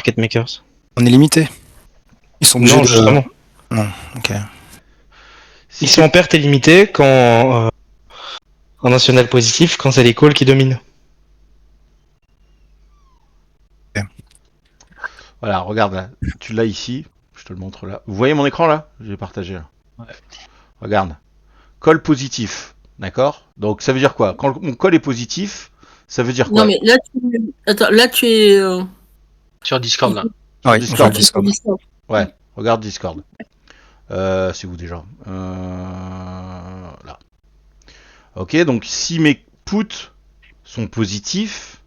market makers. On est limité. Ils sont obligés Non, de... justement. Non, ok. Ils sont en perte illimitée quand en national positif quand c'est les calls qui dominent. Voilà, regarde là, tu l'as ici, je te le montre là. Vous voyez mon écran là? J'ai partagé là. Ouais. Regarde, call positif, d'accord? Donc ça veut dire quoi? Quand mon call est positif, ça veut dire quoi? Non, mais là, tu es. Sur Discord, là. Sur Ouais, Discord. enfin, Discord. Ouais, regarde Discord. C'est où déjà? Là. Ok, donc si mes puts sont positifs,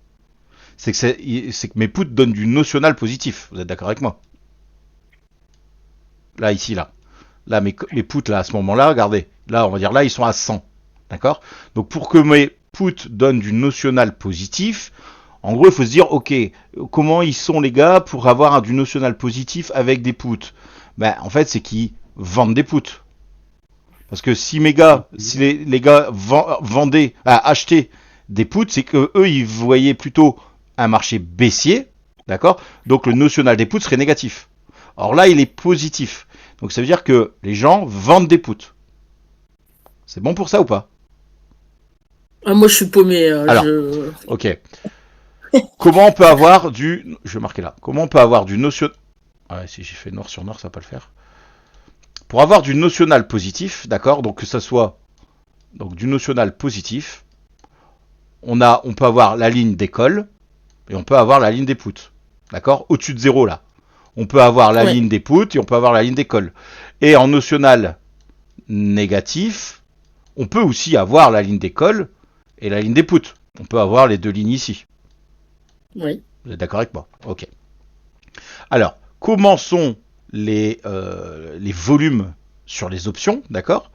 c'est que mes puts donnent du notional positif. Vous êtes d'accord avec moi? Là, ici, là. Là, mes puts, là, à ce moment-là, regardez. Là, on va dire, là, ils sont à 100. D'accord? Donc, pour que mes puts donnent du notional positif, en gros, il faut se dire, ok, comment ils sont, les gars, pour avoir du notional positif avec des puts? Ben, en fait, c'est qu'ils vendent des puts. Parce que si mes gars, si les gars achetaient des puts, c'est que eux, ils voyaient plutôt un marché baissier, d'accord? Donc le notional des puts serait négatif. Or là, il est positif. Donc ça veut dire que les gens vendent des puts. C'est bon pour ça ou pas? Ah, moi, je suis paumé. Alors, ok. Comment on peut avoir du... Je vais marquer là. Comment on peut avoir du notional... Ouais, si j'ai fait noir sur noir, ça va pas le faire. Pour avoir du notional positif, d'accord, donc que ça soit donc du notional positif, on peut avoir la ligne des calls et on peut avoir la ligne des puts, d'accord, au-dessus de 0 là. On peut avoir la ligne des puts et on peut avoir la ligne des calls. Et en notional négatif, on peut aussi avoir la ligne des calls et la ligne des puts. On peut avoir les deux lignes ici. Oui. Vous êtes d'accord avec moi? Ok. Alors, comment sont les volumes sur les options, d'accord?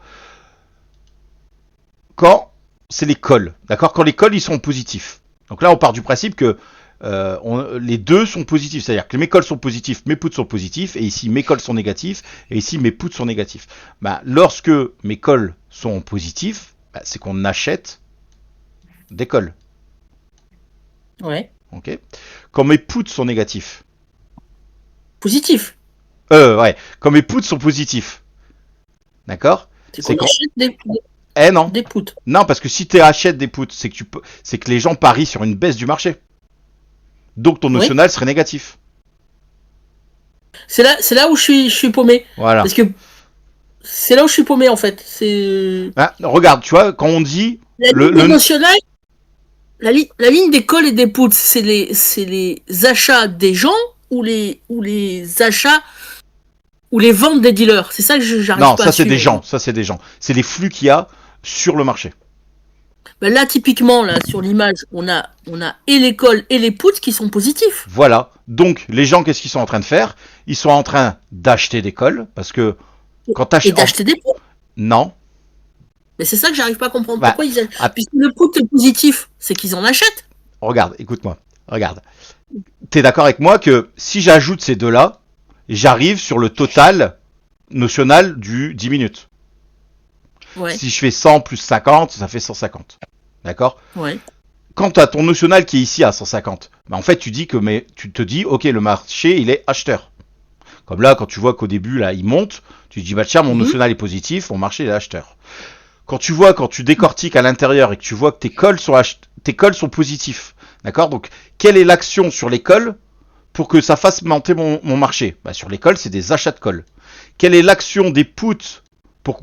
Quand c'est les calls, d'accord? Quand les calls, ils sont positifs. Donc là, on part du principe que les deux sont positifs. C'est-à-dire que mes calls sont positifs, mes puts sont positifs, et ici, mes calls sont négatifs, et ici, mes puts sont négatifs. Ben, lorsque mes calls sont positifs, ben, c'est qu'on achète des calls. Ouais. Ok? Quand mes puts sont négatifs, Positif. ouais. Quand mes puts sont positifs, d'accord? C'est qu'on achète non. des puts. Non, parce que si tu achètes des puts, c'est que les gens parient sur une baisse du marché. Donc ton notional serait négatif. C'est là où je suis paumé. Voilà. Parce que c'est là où je suis paumé en fait. C'est. Ah, regarde, tu vois, quand on dit Le notional, la ligne des calls et des puts, c'est les achats des gens ou les achats ou les ventes des dealers. C'est ça que j'arrive pas à suivre. Non, ça c'est des gens. Ça c'est des gens. C'est les flux qu'il y a sur le marché. Ben là, typiquement, là, sur l'image, on a et les calls et les puts qui sont positifs. Voilà. Donc, les gens, qu'est-ce qu'ils sont en train de faire? Ils sont en train d'acheter des calls, parce que quand t'achètes... Et d'acheter des puts. Non. Mais c'est ça que j'arrive pas à comprendre. Bah, Pourquoi ils achètent. Puisque le put est positif, c'est qu'ils en achètent. Regarde, écoute-moi. Regarde. T'es d'accord avec moi que si j'ajoute ces deux-là, j'arrive sur le total notional du 10 minutes. Ouais. Si je fais 100 plus 50, ça fait 150. D'accord? Ouais. Quand tu as ton notional qui est ici à 150, bah en fait tu te dis ok, le marché il est acheteur. Comme là quand tu vois qu'au début là il monte, tu te dis bah tiens, mon notional est positif, mon marché il est acheteur. Quand tu décortiques à l'intérieur et que tu vois que tes calls sont positifs, d'accord? Donc quelle est l'action sur les calls pour que ça fasse monter mon marché? Bah sur les calls, c'est des achats de calls. Quelle est l'action des puts pour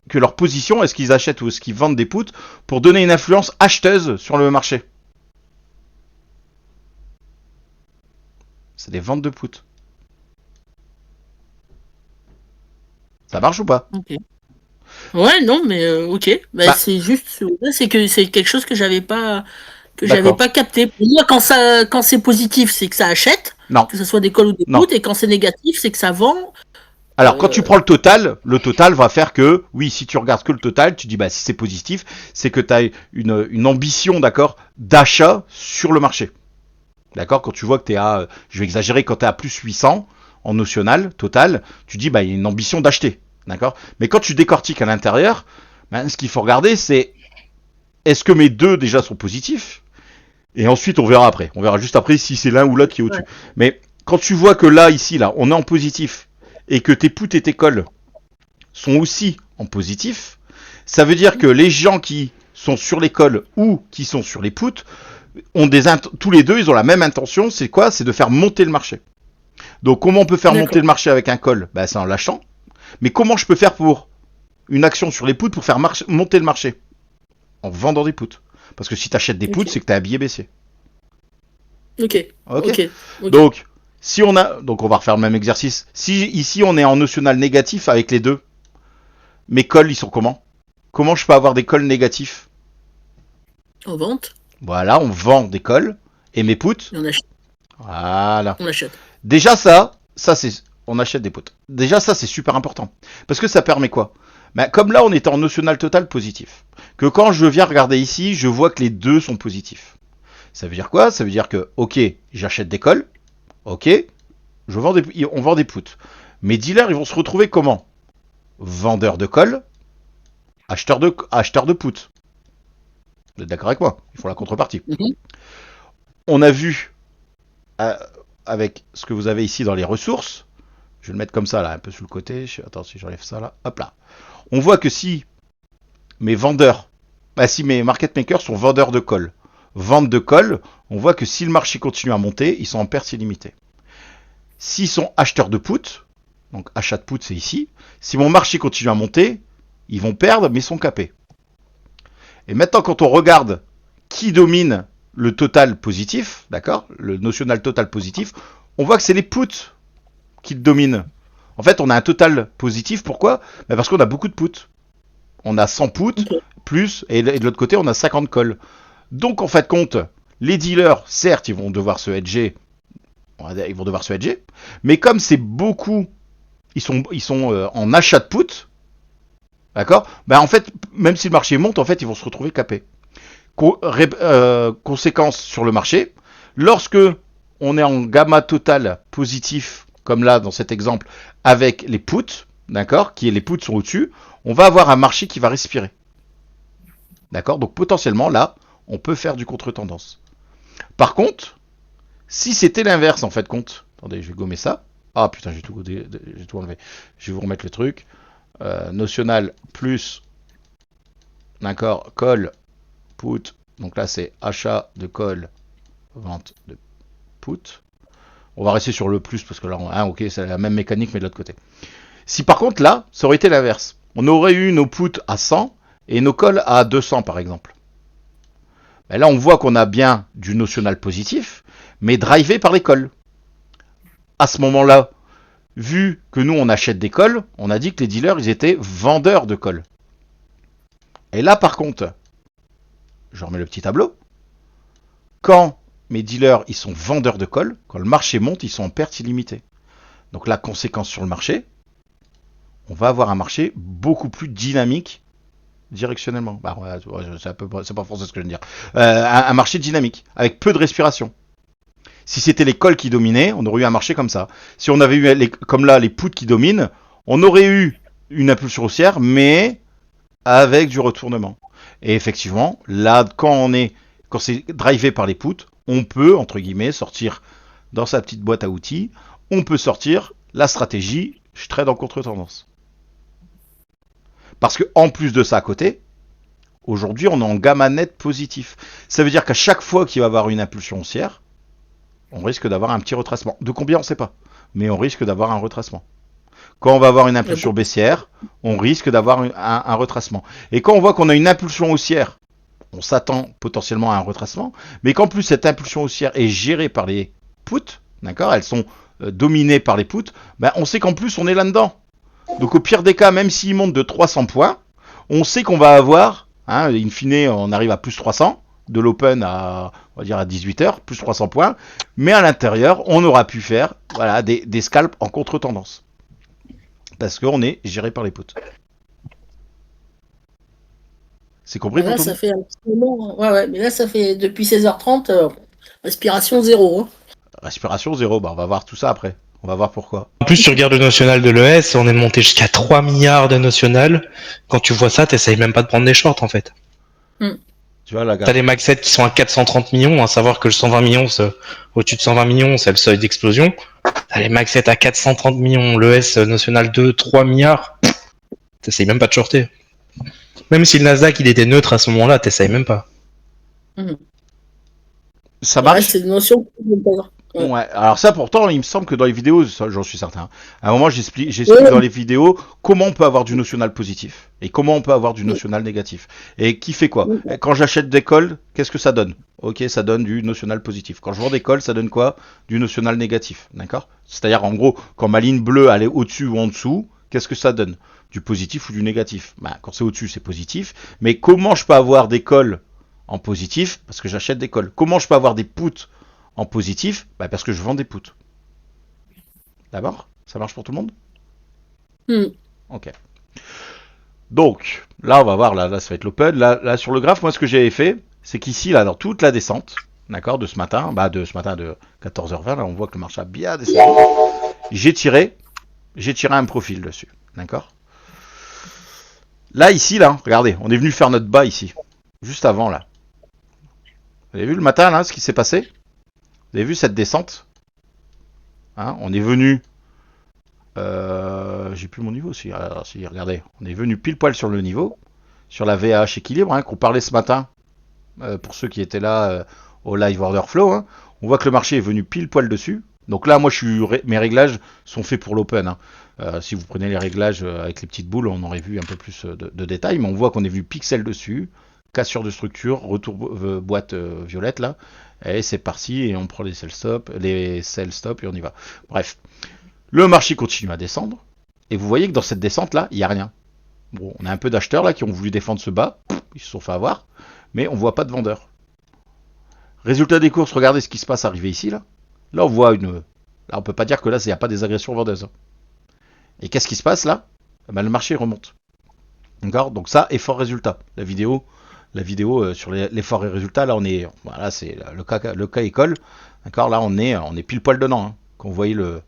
que leur position, est-ce qu'ils achètent ou est-ce qu'ils vendent des puts pour donner une influence acheteuse sur le marché? C'est des ventes de puts. Ça marche ou pas? Ok. Ouais, non, mais ok. Bah, c'est juste, c'est que c'est quelque chose que j'avais pas capté. Pour moi, quand c'est positif, c'est que ça achète. Non. Que ce soit des calls ou des puts, et quand c'est négatif, c'est que ça vend. Alors, quand tu prends le total va faire que, oui, si tu regardes que le total, tu dis, bah, si c'est positif, c'est que tu as une ambition, d'accord, d'achat sur le marché. D'accord? Quand tu vois que tu es à, je vais exagérer, quand tu es à plus 800 en notional, total, tu dis, bah, il y a une ambition d'acheter. D'accord? Mais quand tu décortiques à l'intérieur, ben, ce qu'il faut regarder, c'est, est-ce que mes deux déjà sont positifs? Et ensuite, on verra après. On verra juste après si c'est l'un ou l'autre qui est au-dessus. Ouais. Mais quand tu vois que là, ici, là, on est en positif et que tes poutres et tes cols sont aussi en positif, ça veut dire que les gens qui sont sur les cols ou qui sont sur les poutres ont tous les deux, ils ont la même intention. C'est quoi? C'est de faire monter le marché. Donc, comment on peut faire monter le marché avec un col? Bah, c'est en lâchant. Mais comment je peux faire pour une action sur les poutres pour faire monter le marché? En vendant des poutres. Parce que si tu achètes des poutres, c'est que tu as un billet baissier. Ok. Donc, si on a, donc on va refaire le même exercice. Si ici on est en notional négatif avec les deux, mes cols ils sont comment? Comment je peux avoir des cols négatifs? En vente. Voilà, on vend des cols et mes poutres. On achète. Voilà. On achète. Déjà ça c'est, on achète des poutres. Déjà ça c'est super important parce que ça permet quoi? Ben, comme là on était en notional total positif, que quand je viens regarder ici, je vois que les deux sont positifs. Ça veut dire quoi? Ça veut dire que, ok, j'achète des cols, ok, on vend des poutres. Mes dealers, ils vont se retrouver comment? Vendeurs de cols, acheteurs de poutres. Vous êtes d'accord avec moi? Il faut la contrepartie. On a vu, avec ce que vous avez ici dans les ressources, je vais le mettre comme ça, là, un peu sur le côté. Attends, si j'enlève ça, là, hop là. On voit que si mes vendeurs, si mes market makers sont vendeurs de cols, vente de cols, on voit que si le marché continue à monter, ils sont en perte illimitée. S'ils sont acheteurs de poutres, donc achat de poutres c'est ici, si mon marché continue à monter, ils vont perdre mais ils sont capés. Et maintenant quand on regarde qui domine le total positif, d'accord, le notional total positif, on voit que c'est les poutres qui le dominent. En fait on a un total positif, pourquoi? Parce qu'on a beaucoup de poutres. On a 100 poutres, plus, et de l'autre côté on a 50 cols. Donc en fait compte, les dealers, certes, ils vont devoir se hedger, mais comme c'est beaucoup, ils sont en achat de poutres, d'accord? En fait, même si le marché monte, en fait, ils vont se retrouver capés. Conséquence sur le marché, lorsque on est en gamma total positif, comme là dans cet exemple, avec les poutres, d'accord, les poutres sont au-dessus, on va avoir un marché qui va respirer. D'accord? Donc potentiellement là, on peut faire du contre-tendance. Par contre, si c'était l'inverse en fait, compte. Attendez, je vais gommer ça. Ah putain, j'ai tout enlevé. Je vais vous remettre le truc. Notional plus, d'accord, call, put. Donc là c'est achat de call, vente de put. On va rester sur le plus parce que là, ok, c'est la même mécanique mais de l'autre côté. Si par contre là, ça aurait été l'inverse. On aurait eu nos puts à 100 et nos calls à 200 par exemple. Ben là, on voit qu'on a bien du notional positif, mais drivé par les calls. À ce moment-là, vu que nous, on achète des calls, on a dit que les dealers, ils étaient vendeurs de calls. Et là, par contre, je remets le petit tableau. Quand mes dealers, ils sont vendeurs de calls, quand le marché monte, ils sont en perte illimitée. Donc la conséquence sur le marché, on va avoir un marché beaucoup plus dynamique directionnellement. C'est pas français ce que je veux dire. Un marché dynamique, avec peu de respiration. Si c'était les calls qui dominaient, on aurait eu un marché comme ça. Si on avait eu, comme là, les puts qui dominent, on aurait eu une impulsion haussière, mais avec du retournement. Et effectivement, là, quand c'est drivé par les puts, on peut, entre guillemets, sortir dans sa petite boîte à outils, on peut sortir la stratégie, je trade en contre-tendance. Parce que en plus de ça à côté, aujourd'hui on est en gamma net positif. Ça veut dire qu'à chaque fois qu'il va y avoir une impulsion haussière, on risque d'avoir un petit retracement. De combien on ne sait pas, mais on risque d'avoir un retracement. Quand on va avoir une impulsion baissière, on risque d'avoir un retracement. Et quand on voit qu'on a une impulsion haussière, on s'attend potentiellement à un retracement, mais qu'en plus cette impulsion haussière est gérée par les puts, d'accord, elles sont dominées par les puts, on sait qu'en plus on est là-dedans. Donc au pire des cas, même s'il monte de 300 points, on sait qu'on va avoir, in fine, on arrive à plus 300, de l'open à, on va dire à 18h, plus 300 points, mais à l'intérieur, on aura pu faire des scalps en contre-tendance. Parce qu'on est géré par les puts. C'est compris? Là, ça fait un petit moment. Ouais, mais là, ça fait depuis 16h30, respiration zéro. Respiration zéro, on va voir tout ça après. On va voir pourquoi. En plus, tu regardes le notional de l'ES, on est monté jusqu'à 3 milliards de notional. Quand tu vois ça, t'essayes même pas de prendre des shorts, en fait. Tu Tu vois, la T'as les Max 7 qui sont à 430 millions, à savoir que le 120 millions, au-dessus de 120 millions, c'est le seuil d'explosion. T'as les Max 7 à 430 millions, l'ES National 2, 3 milliards. T'essayes même pas de shorter. Même si le Nasdaq il était neutre à ce moment-là, t'essayes même pas. Ça Ouais, marche. c'est une notion. Ouais. Ouais, alors ça pourtant, il me semble que dans les vidéos, ça, j'en suis certain. À un moment, j'explique Ouais. dans les vidéos comment on peut avoir du notional positif et comment on peut avoir du notional négatif. Et qui fait quoi? Quand j'achète des calls, qu'est-ce que ça donne? Ok, ça donne du notional positif. Quand je vends des calls, ça donne quoi? Du notional négatif, d'accord? C'est-à-dire en gros, quand ma ligne bleue elle est au-dessus ou en dessous, qu'est-ce que ça donne? Du positif ou du négatif? Bah, quand c'est au-dessus, c'est positif. Mais comment je peux avoir des calls en positif? Parce que j'achète des calls. Comment je peux avoir des puts en positif? Bah parce que je vends des puts. D'abord, ça marche pour tout le monde? Ok. Donc, là, on va voir, là ça va être l'open. Là, sur le graphe, moi, ce que j'avais fait, c'est qu'ici, là, dans toute la descente, d'accord, de ce matin, de 14h20, là, on voit que le marché a bien descendu. J'ai tiré un profil dessus, d'accord? Là, ici, là, regardez, on est venu faire notre bas ici, juste avant, là. Vous avez vu le matin, là, ce qui s'est passé? Vous avez vu cette descente? Hein, on est venu... j'ai plus mon niveau, si regardez. On est venu pile poil sur le niveau, sur la VAH équilibre, hein, qu'on parlait ce matin, pour ceux qui étaient là au live order flow. Hein, on voit que le marché est venu pile poil dessus. Donc là, moi, mes réglages sont faits pour l'open. Hein. Si vous prenez les réglages avec les petites boules, on aurait vu un peu plus de détails, mais on voit qu'on est vu pixel dessus, cassure de structure, retour boîte violette là, et c'est parti, et on prend les sell stop et on y va. Bref, le marché continue à descendre, et vous voyez que dans cette descente là, il n'y a rien. Bon, on a un peu d'acheteurs là qui ont voulu défendre ce bas, ils se sont fait avoir, mais on voit pas de vendeurs. Résultat des courses, regardez ce qui se passe arrivé ici là. Là on voit une... Là on peut pas dire que là il n'y a pas des agressions vendeuses. Et qu'est-ce qui se passe là? Ben, le marché remonte. D'accord? Donc ça, effort résultat. La vidéo sur l'effort et résultat, là on est... Voilà, c'est le cas école. D'accord? Là on est pile poil dedans. Hein. Quand vous voyez le...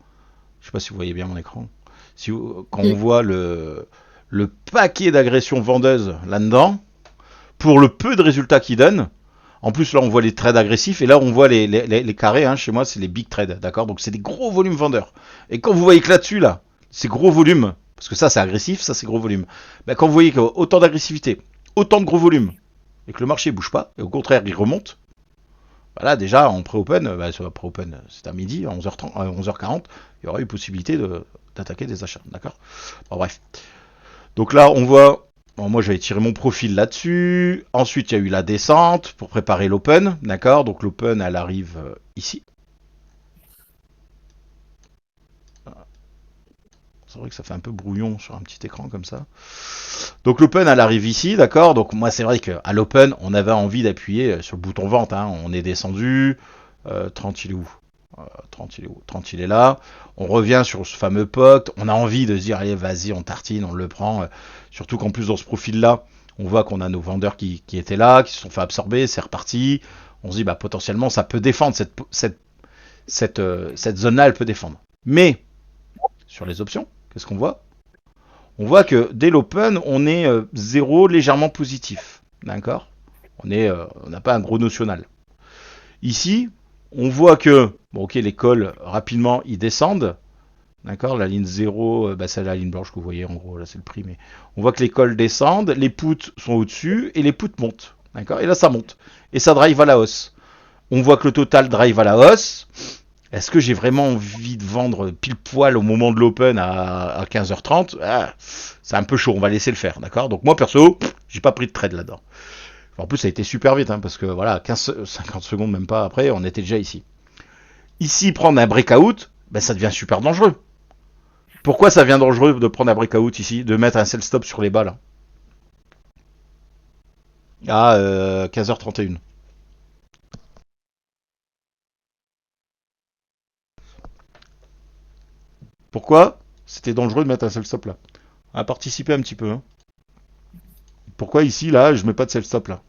Je sais pas si vous voyez bien mon écran. Quand on voit le paquet d'agressions vendeuses là-dedans, pour le peu de résultats qu'ils donnent, en plus là on voit les trades agressifs, et là on voit les carrés, hein, chez moi c'est les big trades, d'accord? Donc c'est des gros volumes vendeurs. Et quand vous voyez que là-dessus, là, c'est gros volume, parce que ça c'est agressif, ça c'est gros volume, ben, quand vous voyez qu'autant d'agressivité, autant de gros volume, et que le marché bouge pas, et au contraire il remonte, ben là déjà en pré-open, pré-open c'est à midi, à 11h30, à 11h40, il y aura eu possibilité d'attaquer des achats, d'accord? Bon, bref. Donc là on voit... Bon, moi j'avais tiré mon profil là-dessus. Ensuite il y a eu la descente pour préparer l'open, d'accord? Donc l'open elle arrive ici. C'est vrai que ça fait un peu brouillon sur un petit écran comme ça. Donc l'open elle arrive ici, d'accord? Donc moi c'est vrai qu'à l'open on avait envie d'appuyer sur le bouton vente. Hein. On est descendu. 30 il est où? 30 il est où? 30 il est là. On revient sur ce fameux POC. On a envie de se dire allez vas-y on tartine, on le prend. Surtout qu'en plus dans ce profil là, on voit qu'on a nos vendeurs qui étaient là, qui se sont fait absorber, c'est reparti. On se dit bah potentiellement ça peut défendre cette zone là, elle peut défendre. Mais sur les options, qu'est-ce qu'on voit? On voit que dès l'open, on est 0 légèrement positif. D'accord? On n'a pas un gros notional. Ici, on voit que, bon ok, les calls, rapidement, ils descendent. D'accord? La ligne 0, c'est la ligne blanche que vous voyez, en gros, là c'est le prix, mais on voit que les calls descendent, les puts sont au-dessus, et les puts montent. D'accord? Et là, ça monte. Et ça drive à la hausse. On voit que le total drive à la hausse. Est-ce que j'ai vraiment envie de vendre pile poil au moment de l'open à 15h30? C'est un peu chaud, on va laisser le faire, d'accord? Donc moi, perso, j'ai pas pris de trade là-dedans. En plus, ça a été super vite, hein, parce que voilà, 50 secondes, même pas après, on était déjà ici. Ici, prendre un breakout, ben, ça devient super dangereux. Pourquoi ça devient dangereux de prendre un breakout ici, de mettre un sell stop sur les bas là? À 15h31. Pourquoi c'était dangereux de mettre un sell stop là? À participer un petit peu. Hein. Pourquoi ici, là, je mets pas de sell stop là?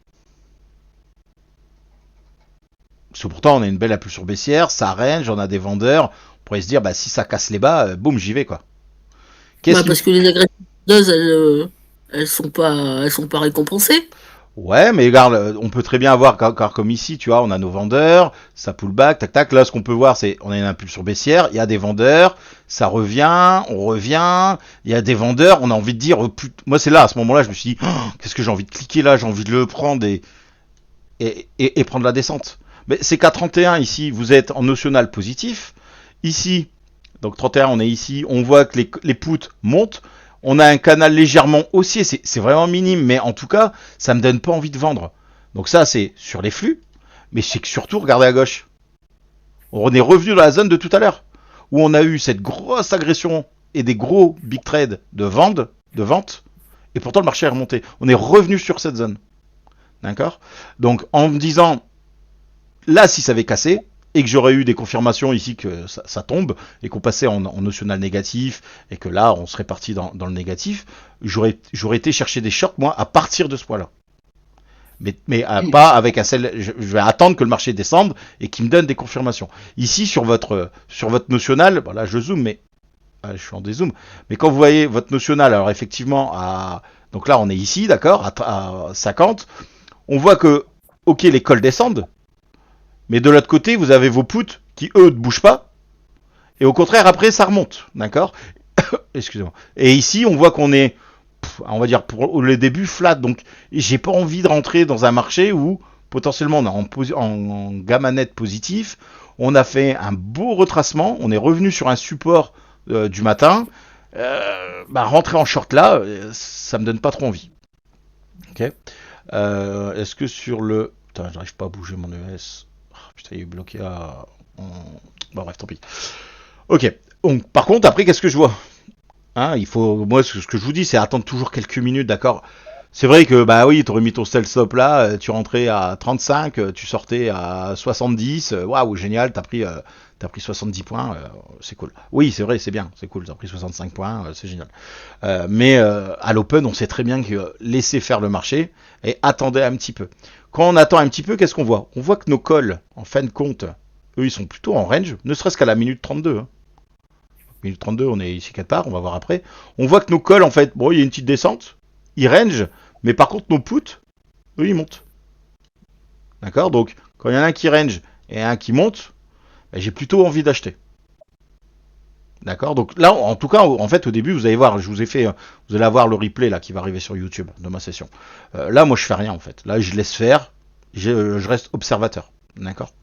Parce que pourtant, on a une belle impulsion baissière, ça range, on a des vendeurs. On pourrait se dire, bah, si ça casse les bas, boum, j'y vais quoi. Parce que les agressions vendeuses, elles sont pas récompensées. Ouais, mais regarde, on peut très bien avoir, car comme ici, tu vois, on a nos vendeurs, ça pull back, tac tac. Là, ce qu'on peut voir, c'est on a une impulsion baissière, il y a des vendeurs, ça revient, on revient, il y a des vendeurs, on a envie de dire, moi c'est là, à ce moment-là, je me suis dit, oh, qu'est-ce que j'ai envie de cliquer là, j'ai envie de le prendre et prendre la descente. Mais c'est qu'à 31 ici, vous êtes en notional positif. Ici, donc 31, on est ici, on voit que les puts montent. On a un canal légèrement haussier, c'est vraiment minime, mais en tout cas, ça me donne pas envie de vendre. Donc ça, c'est sur les flux, mais c'est que surtout, regardez à gauche. On est revenu dans la zone de tout à l'heure, où on a eu cette grosse agression et des gros big trades de vente, et pourtant le marché est remonté. On est revenu sur cette zone. D'accord ? Donc en me disant, là, si ça avait cassé, et que j'aurais eu des confirmations ici que ça tombe, et qu'on passait en notional négatif, et que là, on serait parti dans le négatif, j'aurais été chercher des shorts, moi, à partir de ce point-là. Mais pas avec un seul... Je vais attendre que le marché descende, et qu'il me donne des confirmations. Ici, sur votre notional, bon, là, je zoome, mais... je suis en dézoom. Mais quand vous voyez votre notional, alors effectivement, donc là, on est ici, d'accord, à 50, on voit que, ok, les calls descendent, mais de l'autre côté, vous avez vos puts qui, eux, ne bougent pas. Et au contraire, après, ça remonte. D'accord ? Excusez-moi. Et ici, on voit qu'on est, on va dire, pour le début, flat. Donc, j'ai pas envie de rentrer dans un marché où, potentiellement, on est en gamma net positif. On a fait un beau retracement. On est revenu sur un support du matin. Rentrer en short là, ça me donne pas trop envie. Ok. Est-ce que sur le... Putain, j'arrive pas à bouger mon ES. Putain, il est bloqué à... Bon, bref, tant pis. Ok. Donc, par contre, après, qu'est-ce que je vois ? Il faut... Moi, ce que je vous dis, c'est attendre toujours quelques minutes, d'accord ? C'est vrai que, bah oui, t'aurais mis ton sell stop là, tu rentrais à 35, tu sortais à 70, waouh, génial, t'as pris 70 points, c'est cool. Oui, c'est vrai, c'est bien, c'est cool, t'as pris 65 points, c'est génial. Mais à l'open, on sait très bien que laissez faire le marché et attendez un petit peu. Quand on attend un petit peu, qu'est-ce qu'on voit ? On voit que nos calls, en fin de compte, eux, ils sont plutôt en range, ne serait-ce qu'à la minute 32. Minute 32, on est ici quelque part, on va voir après. On voit que nos calls, en fait, bon, il y a une petite descente, ils range, mais par contre, nos puts, eux, ils montent. D'accord ? Donc, quand il y en a un qui range et un qui monte, j'ai plutôt envie d'acheter. D'accord ? Donc là, en tout cas, en fait, au début, vous allez voir, vous allez avoir le replay là qui va arriver sur YouTube de ma session. Là, moi, je fais rien en fait. Là, je laisse faire. Je reste observateur. D'accord ?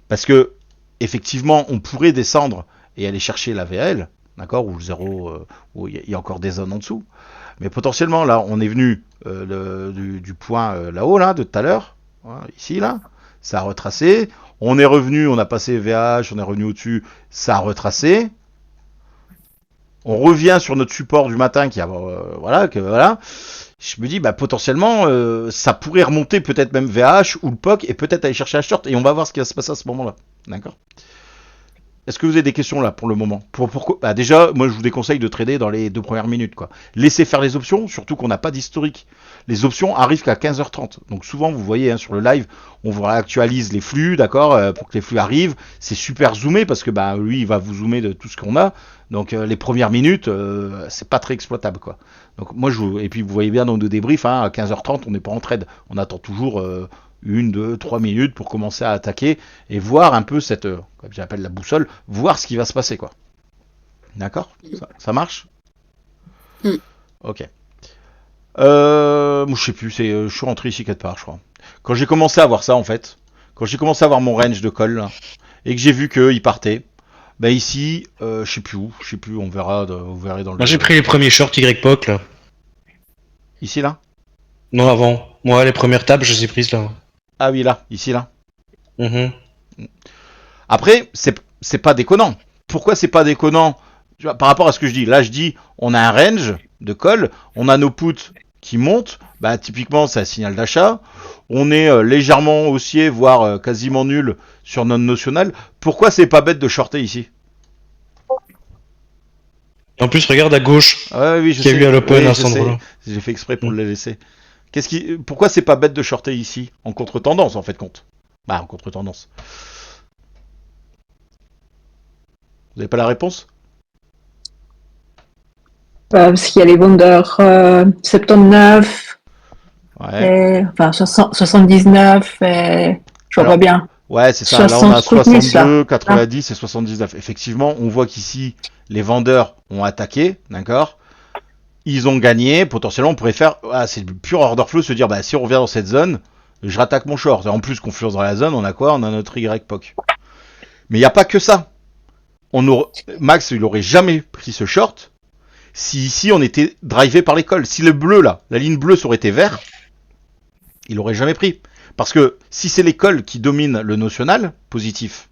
Parce que effectivement, on pourrait descendre et aller chercher la VL, d'accord, ou le 0, où il y a encore des zones en dessous. Mais potentiellement, là, on est venu du point là-haut, là, de tout à l'heure, voilà, ici, là, ça a retracé. On est revenu, on a passé VH, on est revenu au-dessus, ça a retracé. On revient sur notre support du matin qui a, voilà. Je me dis, bah, potentiellement, ça pourrait remonter peut-être même VH ou le POC et peut-être aller chercher un short et on va voir ce qui va se passer à ce moment-là. D'accord ? Est-ce que vous avez des questions là pour le moment ? Pourquoi ? Bah, déjà, moi je vous déconseille de trader dans les 2 premières minutes, quoi. Laissez faire les options, surtout qu'on n'a pas d'historique. Les options arrivent qu'à 15h30. Donc souvent, vous voyez sur le live, on vous réactualise les flux, d'accord, pour que les flux arrivent. C'est super zoomé parce que bah lui, il va vous zoomer de tout ce qu'on a. Donc les premières minutes, c'est pas très exploitable, quoi. Donc moi et puis vous voyez bien dans nos débriefs, à 15h30, on n'est pas en trade. On attend toujours 1, 2, 3 minutes pour commencer à attaquer et voir un peu cette, comme j'appelle la boussole, voir ce qui va se passer, quoi. D'accord ? Ça marche ? Ok. Je sais plus, je suis rentré ici quelque part, je crois. Quand j'ai commencé à voir ça, en fait, quand j'ai commencé à voir mon range de call, là, et que j'ai vu qu'il partait, bah ici, je sais plus où, on verra, vous verrez dans le... Moi j'ai pris les premiers shorts YPOC là. Ici, là ? Non, avant. Moi, les premières tables, je les ai prises là. Ah oui, là, ici, là. Mm-hmm. Après, c'est pas déconnant. Pourquoi c'est pas déconnant ? Par rapport à ce que je dis, là je dis, on a un range de call, on a nos puts qui montent, bah typiquement c'est un signal d'achat, on est légèrement haussier, voire quasiment nul sur notre notional. Pourquoi c'est pas bête de shorter ici ? En plus, regarde à gauche, Oui, je qu'il y a sais. eu à l'open Oui, à je cet sais. endroit-là. J'ai fait exprès pour le laisser. Pourquoi c'est pas bête de shorter ici ? En contre-tendance, en fait, compte. Bah, en contre-tendance. Vous avez pas la réponse ? Parce qu'il y a les vendeurs 79. Ouais. Enfin, 79, je vois Alors, pas bien. Ouais, c'est ça. Là, on a 60 plus, là. 62, 90 et 79. Effectivement, on voit qu'ici, les vendeurs ont attaqué, d'accord? Ils ont gagné. Potentiellement, on pourrait faire, c'est du pur order flow, se dire, bah, si on revient dans cette zone, je rattaque mon short. En plus, confiance dans la zone, on a quoi? On a notre Y-POC. Mais il n'y a pas que ça. Max, il aurait jamais pris ce short si ici, on était drivé par l'école. Si le bleu, là, la ligne bleue, ça aurait été vert, il aurait jamais pris. Parce que si c'est l'école qui domine le notional positif,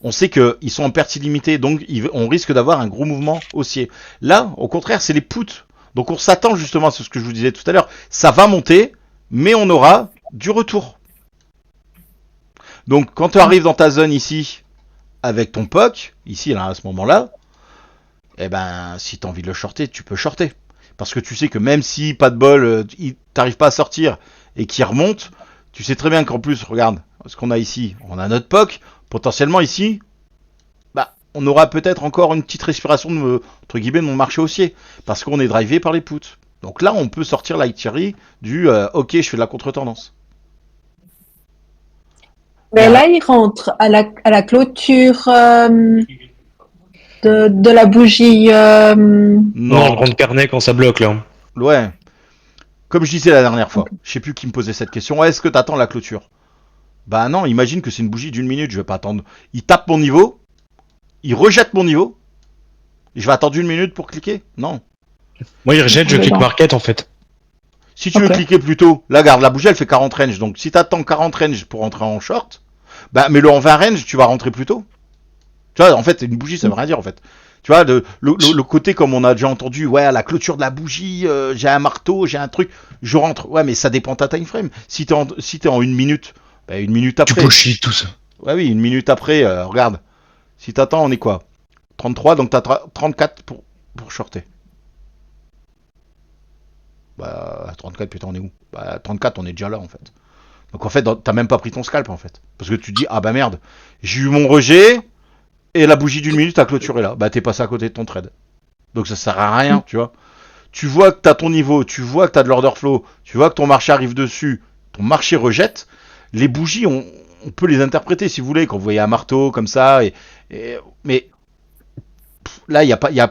on sait qu'ils sont en perte illimitée, donc on risque d'avoir un gros mouvement haussier. Là, au contraire, c'est les puts. Donc on s'attend justement à ce que je vous disais tout à l'heure. Ça va monter, mais on aura du retour. Donc quand tu arrives dans ta zone ici, avec ton POC, ici là, à ce moment-là, eh ben, si tu as envie de le shorter, tu peux shorter. Parce que tu sais que même si, pas de bol, t'arrives pas à sortir et qu'il remonte, tu sais très bien qu'en plus, regarde, ce qu'on a ici, on a notre POC, potentiellement ici, bah, on aura peut-être encore une petite respiration de, entre guillemets, de mon marché haussier, parce qu'on est drivé par les puts. Donc là, on peut sortir la Thierry du ok, je fais de la contre-tendance. Mais là, il rentre à la clôture de la bougie. Non, je Non, rentre carnet quand ça bloque là. ouais. Comme je disais la dernière fois, je sais plus qui me posait cette question, est-ce que t'attends la clôture? Bah non, imagine que c'est une bougie d'une minute, je vais pas attendre. Il tape mon niveau, il rejette mon niveau, et je vais attendre une minute pour cliquer? Non. Moi, il rejette, je clique market en fait. Si tu veux cliquer plus tôt, là, regarde, la bougie, elle fait 40 range. Donc, si t'attends 40 range pour rentrer en short, bah, mets-le en 20 range, tu vas rentrer plus tôt. Tu vois, en fait, une bougie, ça veut rien dire, en fait. Tu vois, le côté, comme on a déjà entendu, ouais, à la clôture de la bougie, j'ai un marteau, j'ai un truc, je rentre. Ouais, mais ça dépend de ta time frame. Si t'es en une minute, bah, une minute après. Tu bullshit tout ça. Ouais, oui, une minute après, regarde. Si t'attends, on est quoi? 33, donc t'as 34 pour shorter. Bah, 34, putain, on est où? Bah, 34, on est déjà là, en fait. Donc, en fait, t'as même pas pris ton scalp, en fait. Parce que tu te dis, ah bah merde, j'ai eu mon rejet, et la bougie d'une minute a clôturé là. Bah, t'es passé à côté de ton trade. Donc, ça sert à rien, tu vois. Tu vois que t'as ton niveau, tu vois que t'as de l'order flow, tu vois que ton marché arrive dessus, ton marché rejette. Les bougies, on peut les interpréter, si vous voulez, quand vous voyez un marteau comme ça, mais là, il n'y a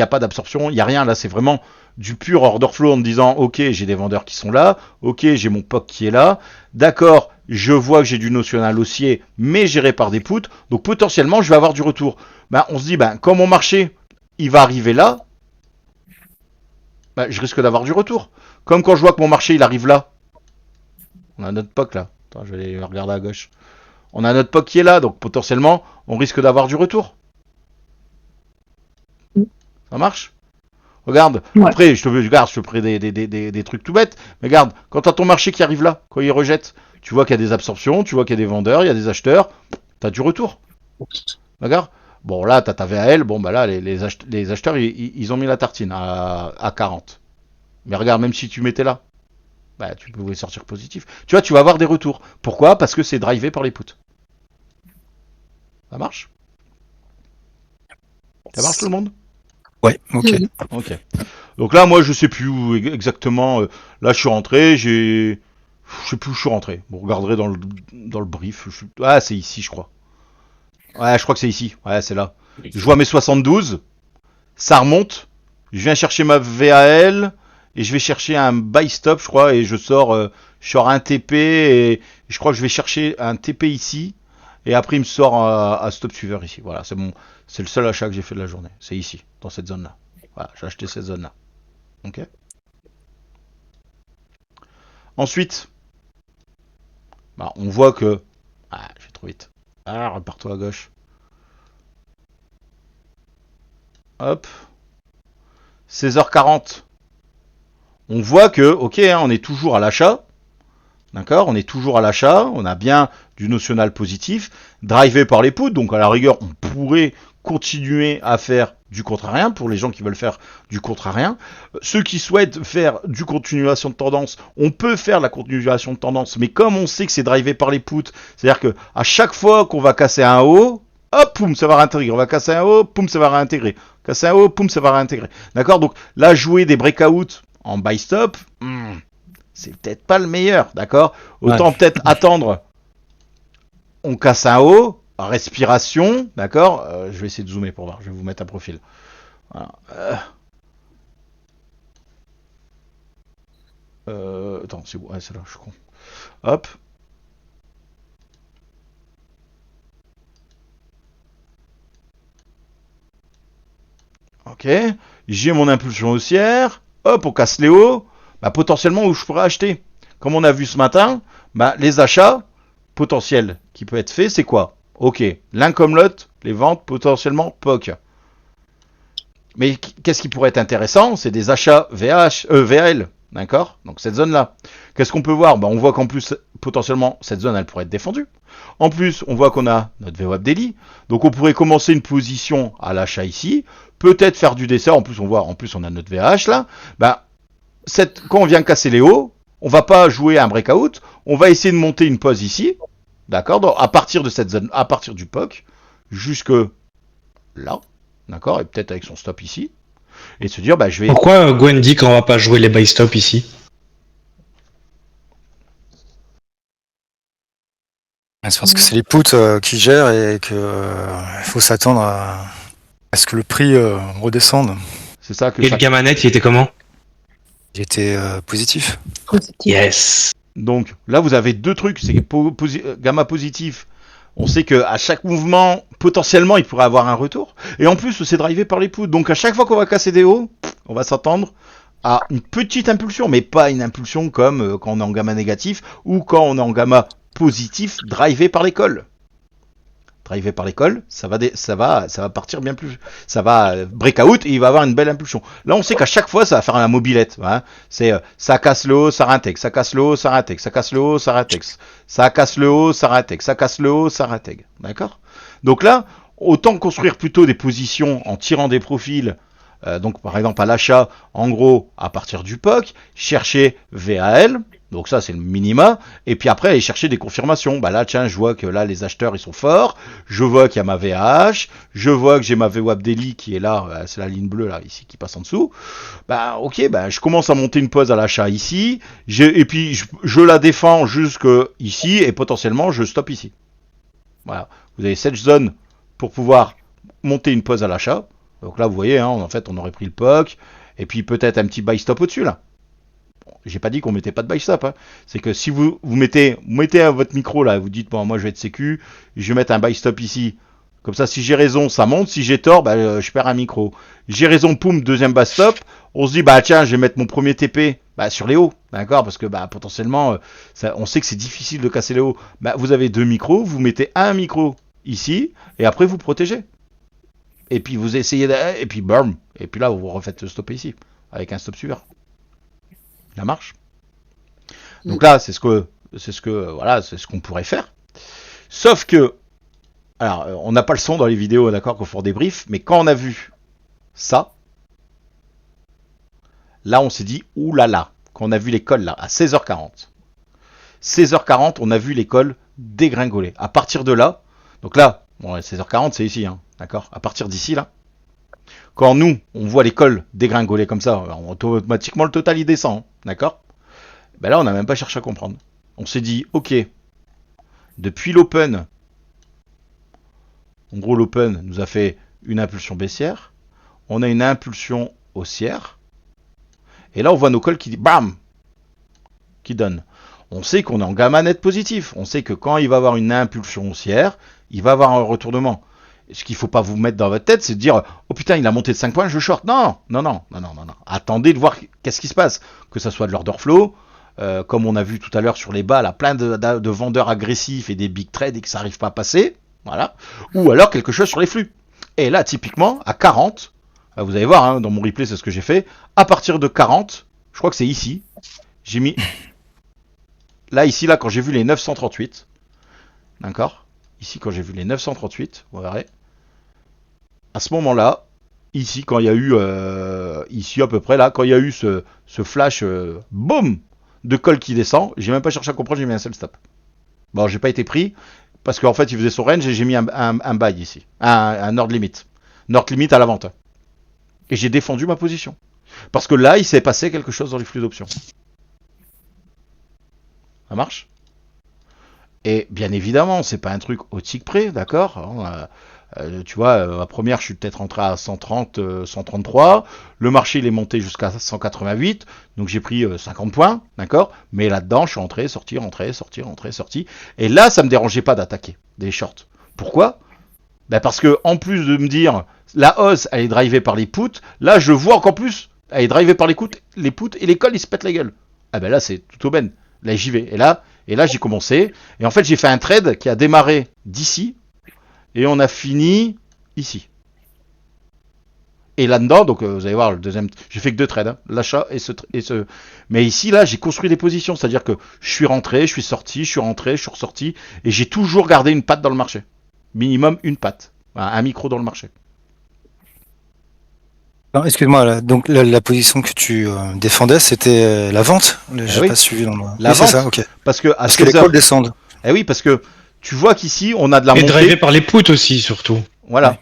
pas d'absorption, il n'y a rien. Là, c'est vraiment du pur order flow en me disant, ok, j'ai des vendeurs qui sont là, ok, j'ai mon POC qui est là, d'accord, je vois que j'ai du notional haussier, mais géré par des puts, donc potentiellement, je vais avoir du retour. Ben, on se dit, ben, quand mon marché, il va arriver là, ben, je risque d'avoir du retour. Comme quand je vois que mon marché, il arrive là. On a notre POC là. Attends, je vais aller regarder à gauche. On a notre POC qui est là, donc potentiellement, on risque d'avoir du retour. Ça marche? Regarde, Ouais. après, je te ferai des trucs tout bêtes, mais regarde, quand t'as ton marché qui arrive là, quand il rejette, tu vois qu'il y a des absorptions, tu vois qu'il y a des vendeurs, il y a des acheteurs, t'as du retour. D'accord? Bon, là, t'as ta VAL, bon, bah là, les acheteurs, ils ont mis la tartine à 40. Mais regarde, même si tu mettais là, bah, tu pouvais sortir positif. Tu vois, tu vas avoir des retours. Pourquoi? Parce que c'est drivé par les puts. Ça marche? Ça marche tout le monde? Ouais, ok. Ok. Donc là, moi, je sais plus où exactement. Là, je suis rentré. Je sais plus où je suis rentré. Vous regarderez dans le brief. Ah, c'est ici, je crois. Ouais, je crois que c'est ici. Ouais, c'est là. Je vois mes 72. Ça remonte. Je viens chercher ma VAL. Et je vais chercher un buy stop, je crois. Et je sors un TP. Et je crois que je vais chercher un TP ici. Et après, il me sort un stop suiveur ici. Voilà, c'est le seul achat que j'ai fait de la journée. C'est ici, dans cette zone-là. Voilà, j'ai acheté cette zone-là. Ok. Ensuite, bah, on voit que... Ah, je vais trop vite. Ah, repars-toi à gauche. Hop. 16h40. On voit que, ok, hein, on est toujours à l'achat. D'accord, on est toujours à l'achat, on a bien du notional positif, drivé par les puts, donc à la rigueur, on pourrait continuer à faire du contrarien pour les gens qui veulent faire du contrarien. Ceux qui souhaitent faire du continuation de tendance, on peut faire la continuation de tendance, mais comme on sait que c'est drivé par les puts, c'est-à-dire que à chaque fois qu'on va casser un haut, hop, poum, ça va réintégrer. On va casser un haut, poum, ça va réintégrer. Casser un haut, poum, ça va réintégrer. D'accord, donc là, jouer des breakouts en buy stop, c'est peut-être pas le meilleur, d'accord? Autant peut-être attendre. On casse un haut, respiration, d'accord? Je vais essayer de zoomer pour voir, je vais vous mettre un profil. Voilà. Attends, c'est bon, ouais, c'est là, je suis con. Hop. Ok, j'ai mon impulsion haussière. Hop, on casse les hauts. Bah, potentiellement, où je pourrais acheter. Comme on a vu ce matin, bah, les achats potentiels qui peuvent être faits, c'est quoi? Ok, l'un comme l'autre, les ventes potentiellement POC. Mais qu'est-ce qui pourrait être intéressant? C'est des achats VL, d'accord? Donc cette zone-là. Qu'est-ce qu'on peut voir? Bah, on voit qu'en plus, potentiellement, cette zone, elle pourrait être défendue. En plus, on voit qu'on a notre VWAP daily. Donc on pourrait commencer une position à l'achat ici. Peut-être faire du dessert. En plus, on voit, on a notre VH là. Bah, quand on vient casser les hauts, on va pas jouer un breakout. On va essayer de monter une pause ici. D'accord? À partir de cette zone, à partir du POC, jusque là. D'accord? Et peut-être avec son stop ici. Et se dire, bah, je vais. Pourquoi Gwen dit qu'on va pas jouer les buy stop ici? C'est parce que c'est les puts qui gèrent et qu'il faut s'attendre à ce que le prix redescende. C'est ça que Et le gamma net, il était comment? Il était positif. Positif. Yes. Donc là, vous avez deux trucs. C'est gamma positif. On sait que à chaque mouvement, potentiellement, il pourrait avoir un retour. Et en plus, c'est drivé par les puts. Donc à chaque fois qu'on va casser des hauts, on va s'attendre à une petite impulsion, mais pas une impulsion comme quand on est en gamma négatif ou quand on est en gamma positif, drivé par l'école. Drivé par l'école, ça va partir bien plus, ça va breakout et il va avoir une belle impulsion. Là, on sait qu'à chaque fois, ça va faire la mobilette. Hein. C'est ça casse le haut, ça réintègre, ça casse le haut, ça réintègre, ça casse le haut, ça réintègre, ça casse le haut, ça réintègre, ça casse le haut, ça réintègre. D'accord? Donc là, autant construire plutôt des positions en tirant des profils. Donc par exemple à l'achat, en gros, à partir du POC, chercher VAL. Donc ça, c'est le minima. Et puis après, aller chercher des confirmations. Bah là, tiens, je vois que là, les acheteurs, ils sont forts. Je vois qu'il y a ma VAH. Je vois que j'ai ma VWAP daily qui est là. C'est la ligne bleue, là, ici, qui passe en dessous. Bah, ok, bah, je commence à monter une pause à l'achat ici. Et puis, je la défends jusque ici. Et potentiellement, je stoppe ici. Voilà. Vous avez cette zone pour pouvoir monter une pause à l'achat. Donc là, vous voyez, hein, en fait, on aurait pris le POC. Et puis, peut-être un petit buy stop au-dessus, là. J'ai pas dit qu'on mettait pas de buy stop. Hein. C'est que si vous mettez à votre micro là, vous dites bon moi je vais être sécu, je vais mettre un buy stop ici. Comme ça si j'ai raison ça monte, si j'ai tort bah je perds un micro. J'ai raison poum deuxième buy stop. On se dit bah tiens je vais mettre mon premier TP sur les hauts, d'accord parce que bah potentiellement on sait que c'est difficile de casser les hauts. Bah vous avez deux micros, vous mettez un micro ici et après vous protégez. Et puis vous essayez et puis bam et puis là vous refaites stopper ici avec un stop suivant. La marche. Donc là, c'est ce qu'on pourrait faire. Sauf que, alors, on n'a pas le son dans les vidéos, d'accord, qu'on fait des briefs, mais quand on a vu ça, là, on s'est dit, oulala, quand on a vu l'école là, à 16h40. 16h40, on a vu l'école dégringoler. À partir de là, donc là, bon, 16h40, c'est ici, hein, d'accord. À partir d'ici là. Quand nous, on voit l'école dégringoler comme ça, automatiquement le total il descend, hein, d'accord? Ben là, on n'a même pas cherché à comprendre. On s'est dit, ok, depuis l'open, en gros l'open nous a fait une impulsion baissière, on a une impulsion haussière, et là on voit nos calls qui dit bam, qui donne. On sait qu'on est en gamma net positif, on sait que quand il va avoir une impulsion haussière, il va avoir un retournement. Ce qu'il ne faut pas vous mettre dans votre tête, c'est de dire « Oh putain, il a monté de 5 points, je short ». Non. Attendez de voir qu'est-ce qui se passe. Que ça soit de l'order flow, comme on a vu tout à l'heure sur les bas, là, plein de vendeurs agressifs et des big trades et que ça n'arrive pas à passer. Voilà. Ou alors quelque chose sur les flux. Et là, typiquement, à 40, vous allez voir, hein, dans mon replay, c'est ce que j'ai fait. À partir de 40, je crois que c'est ici, j'ai mis... Là, ici, là, quand j'ai vu les 938, d'accord ? Ici, quand j'ai vu les 938, vous verrez. À ce moment-là, ici, quand il y a eu, ici à peu près là, quand il y a eu ce flash, boum, de call qui descend, j'ai même pas cherché à comprendre, j'ai mis un seul stop. Bon, j'ai pas été pris, parce qu'en fait, il faisait son range et j'ai mis un buy ici, un ordre limite. Nord limite à la vente. Et j'ai défendu ma position. Parce que là, il s'est passé quelque chose dans les flux d'options. Ça marche? Et bien évidemment, c'est pas un truc au tic près, d'accord? Tu vois, la première, je suis peut-être rentré à 130, 133. Le marché, il est monté jusqu'à 188. Donc j'ai pris 50 points, d'accord? Mais là-dedans, je suis rentré, sorti, rentré, sorti, rentré, sorti. Et là, ça me dérangeait pas d'attaquer des shorts. Pourquoi? Ben parce que en plus de me dire la hausse, elle est drivée par les puts, là, je vois qu'en plus, elle est drivée par les puts et les calls, ils se pètent la gueule. Ah ben là, c'est tout aubaine. Là, j'y vais. Et là, j'ai commencé. Et en fait, j'ai fait un trade qui a démarré d'ici et on a fini ici. Et là-dedans, donc vous allez voir le deuxième, j'ai fait que 2 trades, hein, l'achat et ce. Mais ici, là, j'ai construit des positions, c'est-à-dire que je suis rentré, je suis sorti, je suis rentré, je suis ressorti, et j'ai toujours gardé une patte dans le marché, minimum une patte, un micro dans le marché. Alors, excuse-moi, là, donc la position que tu défendais, c'était la vente. J'ai oui. pas suivi dans le... La oui, vente, c'est ça, ok. parce que à Parce que 16 les heures, calls descendent. eh oui, parce que tu vois qu'ici, on a de la Et montée. drivé par les puts aussi, surtout. Voilà.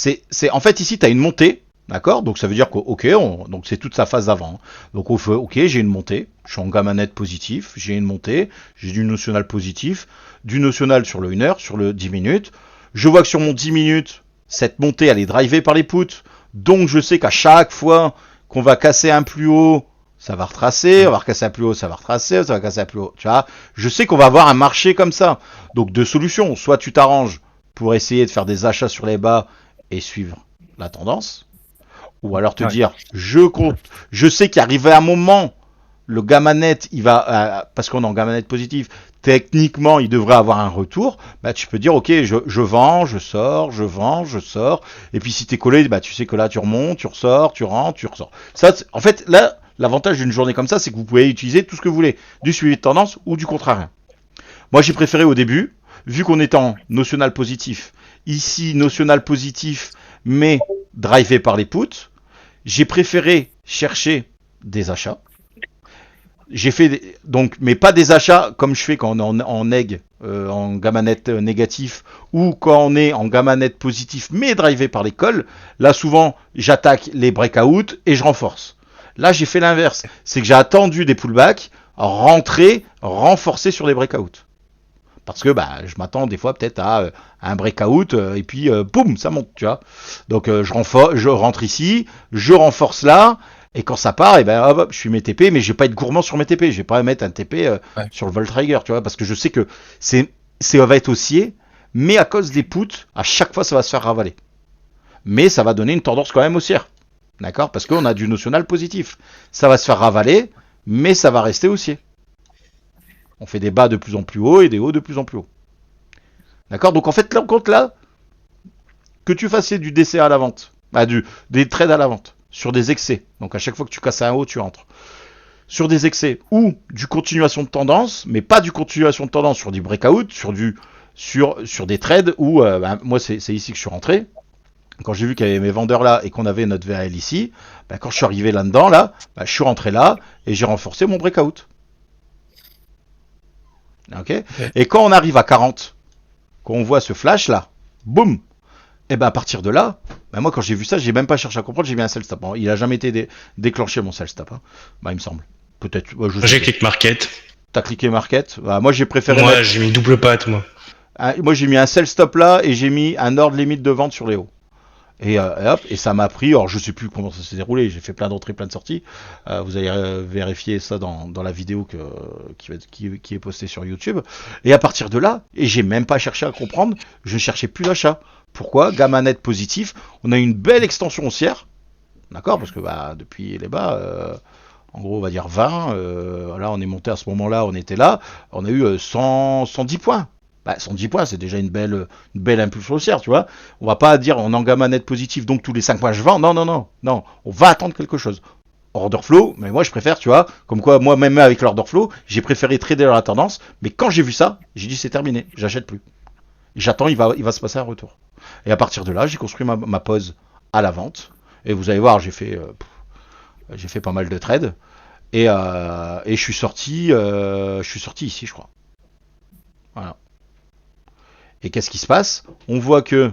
Ouais. C'est en fait ici tu as une montée, d'accord? Donc ça veut dire que ok, donc c'est toute sa phase d'avant. Donc on fait ok, j'ai une montée, je suis en gamma net positif, j'ai une montée, j'ai du notional positif, du notional sur le 1 heure, sur le 10 minutes. Je vois que sur mon 10 minutes, cette montée elle est drivée par les puts, donc je sais qu'à chaque fois qu'on va casser un plus haut, ça va retracer, on va recasser un plus haut, ça va retracer, ça va casser un plus haut. Tu vois, je sais qu'on va avoir un marché comme ça. Donc deux solutions, soit tu t'arranges pour essayer de faire des achats sur les bas et suivre la tendance, ou alors te dire je sais qu'arrivé à un moment le gamma net il va parce qu'on est en gamma net positif, techniquement il devrait avoir un retour, bah tu peux dire ok je vends, je sors, je vends, je sors, et puis si t'es collé, bah tu sais que là tu remontes, tu ressors, tu rentres, tu ressors. Ça en fait là l'avantage d'une journée comme ça c'est que vous pouvez utiliser tout ce que vous voulez, du suivi de tendance ou du contraire. Moi j'ai préféré au début, vu qu'on est en notional positif, ici notional positif mais drivé par les puts, j'ai préféré chercher des achats. J'ai fait donc, mais pas des achats comme je fais quand on est en neg, en gamma net négatif, ou quand on est en gamma net positif mais drivé par les calls. Là souvent j'attaque les breakouts et je renforce. Là j'ai fait l'inverse, c'est que j'ai attendu des pullbacks, rentrer, renforcer sur les breakouts. Parce que bah, je m'attends des fois peut-être à un breakout et puis boum, ça monte, tu vois. Donc je rentre ici, je renforce là, et quand ça part, et ben hop, je suis mes TP, mais je vais pas être gourmand sur mes TP. Je vais pas mettre un TP sur le Volt Trigger, tu vois, parce que je sais que ça va être haussier, mais à cause des puts, à chaque fois ça va se faire ravaler. Mais ça va donner une tendance quand même haussière, d'accord, parce qu'on a du notional positif. Ça va se faire ravaler, mais ça va rester haussier. On fait des bas de plus en plus hauts et des hauts de plus en plus hauts. D'accord? Donc en fait, là, on compte là, que tu fasses du DCA à la vente, des trades à la vente, sur des excès. Donc à chaque fois que tu casses un haut, tu entres. Sur des excès ou du continuation de tendance, mais pas du continuation de tendance sur du breakout, sur des trades où, moi c'est ici que je suis rentré. Quand j'ai vu qu'il y avait mes vendeurs là et qu'on avait notre VAL ici, quand je suis arrivé là-dedans, là, je suis rentré là et j'ai renforcé mon breakout. Okay. Et quand on arrive à 40, quand on voit ce flash là, boum, et ben à partir de là, moi quand j'ai vu ça, j'ai même pas cherché à comprendre, j'ai mis un sell stop. Il a jamais été déclenché mon sell stop, hein. Il me semble. Peut-être. J'ai cliqué market. T'as cliqué market. Moi j'ai préféré. Moi j'ai mis double patte moi. Moi j'ai mis un sell stop là et j'ai mis un ordre limite de vente sur les hauts. Et hop, et ça m'a pris, alors je sais plus comment ça s'est déroulé, j'ai fait plein d'entrées, plein de sorties. Vous allez vérifier ça dans la vidéo qui est postée sur YouTube. Et à partir de là, et j'ai même pas cherché à comprendre, je cherchais plus d'achat. Pourquoi? Gamma net positif, on a une belle extension haussière, d'accord? Parce que depuis les bas, en gros on va dire 20, là on est monté à ce moment-là, on était là, on a eu 110 points. 110 points, c'est déjà une belle impulsion haussière, tu vois. On va pas dire on est en gamma net positif, donc tous les 5 points je vends. Non. On va attendre quelque chose. Order flow, mais moi je préfère, tu vois, comme quoi moi même avec l'order flow, j'ai préféré trader la tendance, mais quand j'ai vu ça, j'ai dit c'est terminé, j'achète plus. J'attends, il va se passer un retour. Et à partir de là, j'ai construit ma pause à la vente. Et vous allez voir, j'ai fait pas mal de trades. Et je suis sorti ici, je crois. Voilà. Et qu'est-ce qui se passe? On voit que...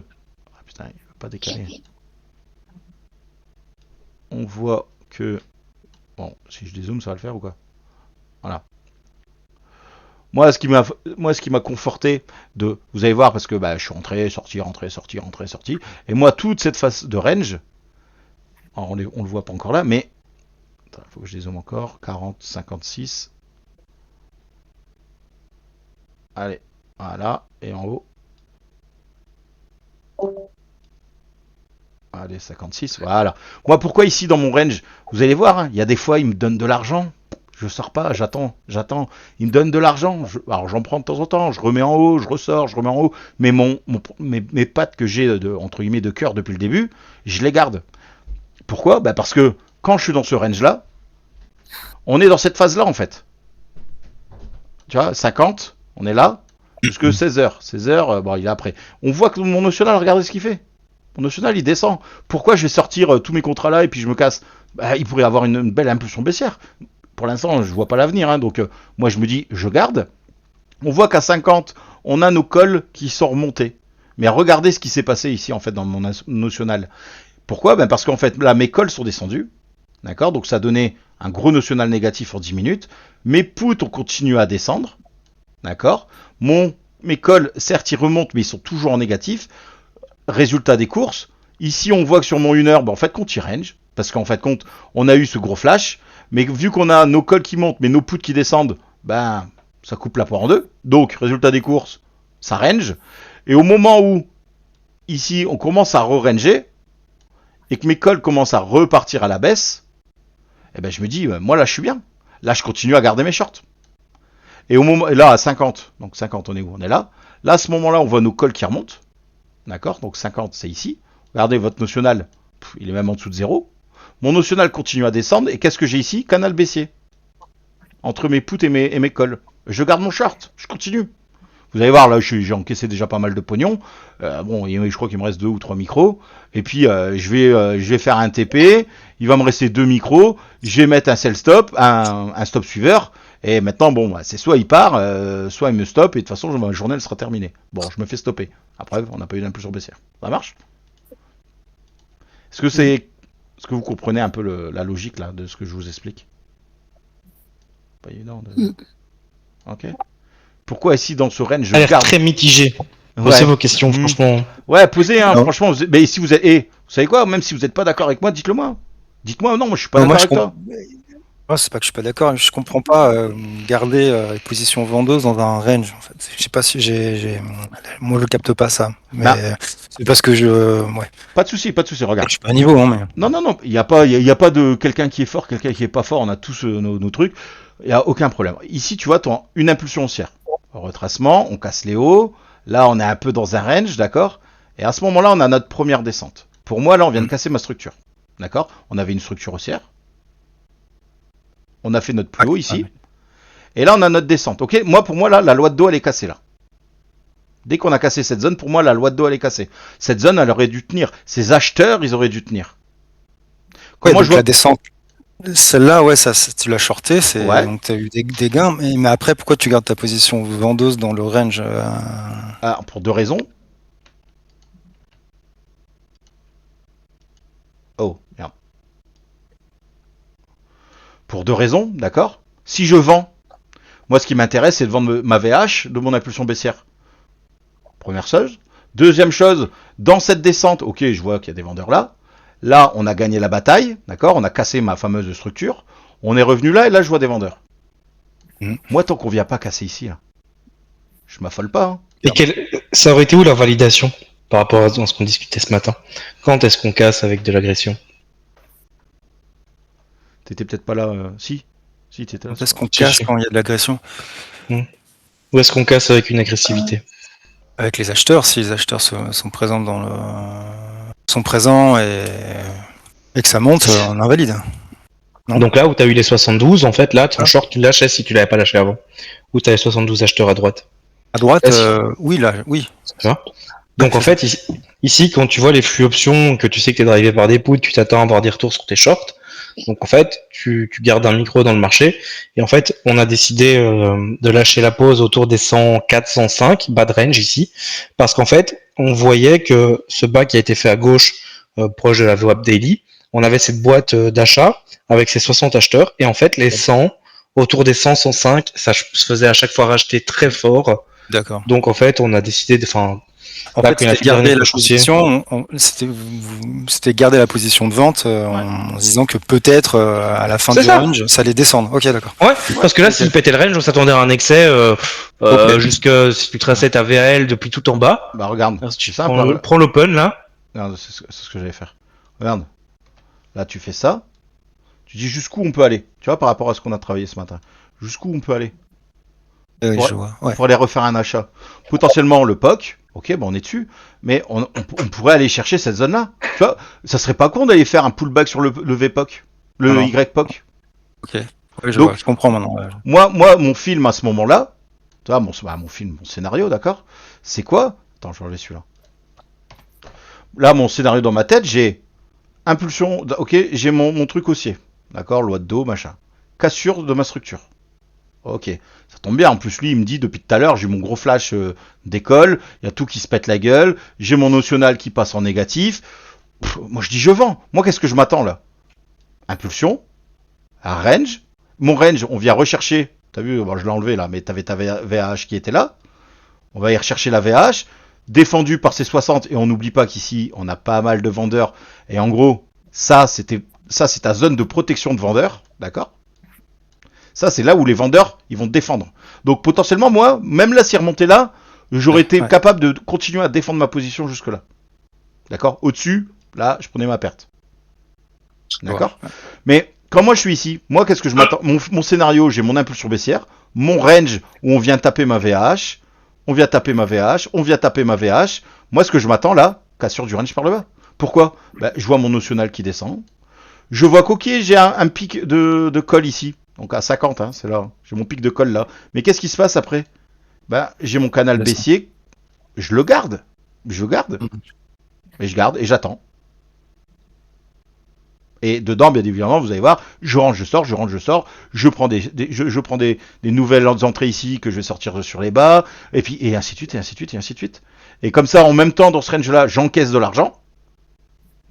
Ah putain, il ne veut pas décaler. On voit que... Bon, si je dézoome, ça va le faire ou quoi? Voilà. Moi, ce qui m'a conforté vous allez voir, parce que je suis rentré, sorti, rentré, sorti, rentré, sorti. Et moi, toute cette phase de range, alors, on le voit pas encore là, mais il faut que je dézoome encore. 40, 56. Allez, voilà, et en haut. Allez, 56, voilà. Moi, pourquoi ici dans mon range, vous allez voir, hein, il y a des fois, il me donne de l'argent. Je sors pas, j'attends. Il me donne de l'argent. Alors j'en prends de temps en temps, je remets en haut, je ressors, je remets en haut. Mais mes pattes que j'ai entre guillemets de cœur depuis le début, je les garde. Pourquoi ? Parce que quand je suis dans ce range-là, on est dans cette phase-là en fait. Tu vois, 50, on est là, jusque 16h. 16h, bon, il est après. On voit que mon national, regardez ce qu'il fait. Mon national, il descend. Pourquoi je vais sortir tous mes contrats là et puis je me casse ? Il pourrait avoir une belle impulsion baissière. Pour l'instant, je vois pas l'avenir, hein, donc moi je me dis, je garde. On voit qu'à 50, on a nos calls qui sont remontés. Mais regardez ce qui s'est passé ici en fait dans mon national. Pourquoi ? Parce qu'en fait, là, mes calls sont descendus. D'accord ? Donc ça donnait un gros national négatif en 10 minutes. Mes puts ont continué à descendre. D'accord ? Mes calls, certes, ils remontent, mais ils sont toujours en négatif. Résultat des courses. Ici, on voit que sur mon 1 heure, en fait, compte, il range. Parce qu'en fait, compte, on a eu ce gros flash. Mais vu qu'on a nos calls qui montent, mais nos puts qui descendent, ça coupe la poire en deux. Donc, résultat des courses, ça range. Et au moment où, ici, on commence à re-ranger, et que mes calls commencent à repartir à la baisse, je me dis, moi là, je suis bien. Là, je continue à garder mes shorts. Et là, à 50, donc 50, on est où ? On est là. Là, à ce moment-là, on voit nos calls qui remontent. D'accord ? Donc 50, c'est ici. Regardez votre notional, il est même en dessous de 0. Mon notional continue à descendre. Et qu'est-ce que j'ai ici ? Canal baissier. Entre mes puts et mes calls. Je garde mon short. Je continue. Vous allez voir, là, j'ai encaissé déjà pas mal de pognon. Je crois qu'il me reste 2 ou 3 micros. Et puis, je vais faire un TP. Il va me rester 2 micros. Je vais mettre un sell stop, un stop suiveur. Et maintenant, c'est soit il part, soit il me stoppe. Et de toute façon, ma journée, elle sera terminée. Bon, je me fais stopper. Après, on n'a pas eu d'impulsion baissière. Ça marche ? Est-ce que vous comprenez un peu la logique là de ce que je vous explique ? Pas évident. Ok. Pourquoi ici dans ce range je garde garde très mitigé. Posez vos questions, franchement. Ouais, posez, hein, franchement. Mais si vous êtes, vous savez quoi ? Même si vous n'êtes pas d'accord avec moi, dites-le moi. Dites-moi, non, moi je suis pas d'accord avec toi. C'est pas que je suis pas d'accord, je comprends pas garder les positions vendeuses dans un range en fait. Je sais pas si moi je capte pas ça. Mais c'est parce que ouais. Pas de souci, regarde. Je suis pas à niveau, hein, mais. Non, il y a pas de quelqu'un qui est fort, quelqu'un qui est pas fort. On a tous nos trucs. Il y a aucun problème. Ici, tu vois, tu as une impulsion haussière. Retracement, on casse les hauts. Là, on est un peu dans un range, d'accord ? Et à ce moment-là, on a notre première descente. Pour moi, là, on vient de casser ma structure. D'accord ? On avait une structure haussière. On a fait notre plus haut ici. Et là, on a notre descente. Ok ? Pour moi, là, la loi de dos, elle est cassée, là. Dès qu'on a cassé cette zone, pour moi, la loi de dos, elle est cassée. Cette zone, elle aurait dû tenir. Ces acheteurs, ils auraient dû tenir. Moi, je vois la descente. Celle-là, ouais, ça, tu l'as shorté, donc tu as eu des gains. Mais après, pourquoi tu gardes ta position vendeuse dans le range pour 2 raisons. Oh, merde. Pour 2 raisons, d'accord ? Si je vends, moi, ce qui m'intéresse, c'est de vendre ma VH de mon impulsion baissière. Première chose. Deuxième chose, dans cette descente, ok, je vois qu'il y a des vendeurs là. Là, on a gagné la bataille, d'accord ? On a cassé ma fameuse structure. On est revenu là, et là, je vois des vendeurs. Moi, tant qu'on vient pas casser ici, là, je m'affole pas. Hein. Et ça aurait été où la validation par rapport à ce qu'on discutait ce matin ? Quand est-ce qu'on casse avec de l'agression ? T'étais peut-être pas là. Si, t'étais là. Est-ce qu'on casse quand il y a de l'agression ? Ou est-ce qu'on casse avec une agressivité ? Avec les acheteurs, si les acheteurs sont présents sont présents et que ça monte, on invalide. Non. Donc là où tu as eu les 72, en fait, là, ton short, tu lâchais si tu l'avais pas lâché avant. Ou tu as les 72 acheteurs à droite. À droite, oui, là, oui. Tu vois ? Donc en fait, ici, quand tu vois les flux options, que tu sais que tu es drivé par des puts, tu t'attends à avoir des retours sur tes shorts. Donc en fait, tu gardes un micro dans le marché. Et en fait, on a décidé de lâcher la pause autour des 104, 105, bas de range ici. Parce qu'en fait, on voyait que ce bas qui a été fait à gauche, proche de la VWAP Daily, on avait cette boîte d'achat avec ses 60 acheteurs. Et en fait, les 100 autour des 100, 105, ça se faisait à chaque fois racheter très fort. D'accord. Donc en fait, on a décidé de. Enfin, En là, fait, quand il a c'était fait le garder dernier la chantier. position, c'était garder la position de vente en se disant que peut-être à la fin C'est du ça. range, ça allait descendre. Ok, d'accord. Ouais, parce que là, Ok. s'il pétait le range, on s'attendait à un excès Ok. jusque si tu traçais ta VAL depuis tout en bas. Bah regarde, Alors, si tu c'est simple. prends l'open là. Regarde, c'est ce que j'allais faire. Regarde, là tu fais ça. Tu dis jusqu'où on peut aller. Tu vois, par rapport à ce qu'on a travaillé ce matin. Jusqu'où on peut aller. Oui, Ouais. je vois. Ouais. Pour aller refaire un achat. Potentiellement le POC, ok, on est dessus, mais on pourrait aller chercher cette zone-là. Tu vois, ça serait pas con d'aller faire un pullback sur le VPOC, le Ah non. YPOC. Ok. Ouais, je Donc- vois. Je comprends maintenant. Ouais. Moi, mon film à ce moment-là, tu vois, mon scénario, d'accord, c'est quoi? Attends, je vais enlever celui-là. Là, mon scénario dans ma tête, j'ai impulsion, ok, j'ai mon truc haussier, d'accord, loi de dos, machin. Cassure de ma structure. Ok, ça tombe bien. En plus, lui, il me dit depuis tout à l'heure, j'ai mon gros flash d'école, il y a tout qui se pète la gueule, j'ai mon notional qui passe en négatif. Moi, je dis je vends. Moi, qu'est-ce que je m'attends là? Impulsion, un range. Mon range, on vient rechercher. T'as vu, bon, je l'ai enlevé là, mais t'avais ta VAH qui était là. On va y rechercher la VAH, défendue par ces 60, et on n'oublie pas qu'ici, on a pas mal de vendeurs. Et en gros, ça, c'est ta zone de protection de vendeurs, d'accord? Ça, c'est là où les vendeurs, ils vont défendre. Donc, potentiellement, moi, même là, si remonté là, j'aurais été capable de continuer à défendre ma position jusque-là. D'accord? Au-dessus, là, je prenais ma perte. D'accord? Ouais. Mais, quand moi, je suis ici, moi, qu'est-ce que je m'attends? Mon scénario, j'ai mon impulsion baissière, mon range, où on vient taper ma VAH, on vient taper ma VAH. Moi, ce que je m'attends, là, cassure du range par le bas. Pourquoi? Je vois mon notional qui descend. Je vois qu'ok, j'ai un pic de call ici. Donc à 50, hein, c'est là. J'ai mon pic de call là. Mais qu'est-ce qui se passe après? J'ai mon canal baissier. Je le garde. Et je garde et j'attends. Et dedans, bien évidemment, vous allez voir, je rentre, je sors. Je prends des nouvelles entrées ici que je vais sortir sur les bas. Et ainsi de suite. Et comme ça, en même temps, dans ce range-là, j'encaisse de l'argent.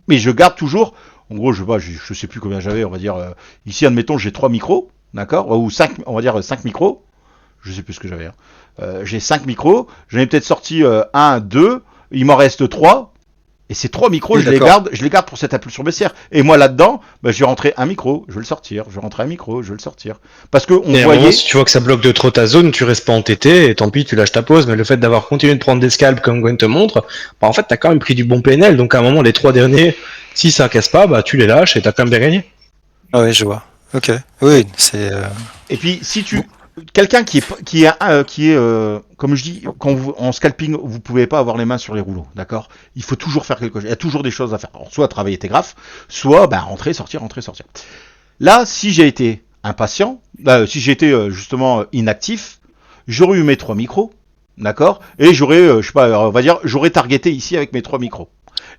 Mais je garde toujours. En gros, je sais plus combien j'avais, on va dire. Ici, admettons, j'ai 3 micros, d'accord? Ou 5, on va dire 5 micros. Je sais plus ce que j'avais. J'ai 5 micros. J'en ai peut-être sorti 1, 2. Il m'en reste 3. Et ces 3 micros, Oui, je les garde pour cette impulsion baissière. Et moi, là-dedans, je vais rentrer un micro, je vais le sortir. Je vais rentrer un micro, je vais le sortir. Parce que on Et à un voyait. moment, si tu vois que ça bloque de trop ta zone, tu restes pas entêté, et tant pis, tu lâches ta pause, mais le fait d'avoir continué de prendre des scalps comme Gwen te montre, en fait, t'as quand même pris du bon PNL, donc à un moment, les 3 derniers, si ça casse pas, tu les lâches et t'as quand même bien gagné. Ah oui, je vois. Ok. Oui, c'est. Et puis, si tu. Quelqu'un qui est comme je dis, en scalping, vous pouvez pas avoir les mains sur les rouleaux, d'accord? Il faut toujours faire quelque chose. Il y a toujours des choses à faire. Alors, soit travailler tes graphes, soit rentrer, sortir. Là, si j'ai été impatient, si j'ai été justement inactif, j'aurais eu mes 3 micros, d'accord? Et j'aurais, je sais pas, on va dire, j'aurais targeté ici avec mes 3 micros.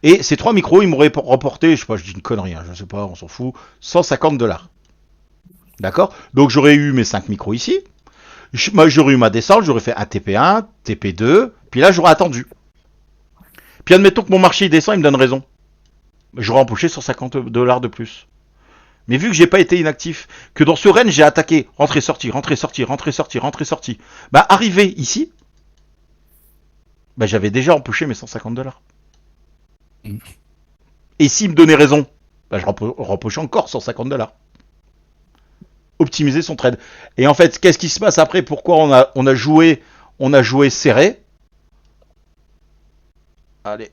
Et ces 3 micros, ils m'auraient rapporté, je sais pas, je dis une connerie, je sais pas, on s'en fout, $150. D'accord? Donc j'aurais eu mes 5 micros ici. J'aurais eu ma descente, j'aurais fait un TP1, TP2, puis là j'aurais attendu. Puis admettons que mon marché il descend, il me donne raison. J'aurais empoché $150 de plus. Mais vu que j'ai pas été inactif, que dans ce range j'ai attaqué, rentrer, sorti. Arrivé ici, j'avais déjà empoché mes $150. Et s'il me donnait raison, je rempochais encore $150. Optimiser son trade. Et en fait, qu'est-ce qui se passe après? Pourquoi on a joué serré? Allez.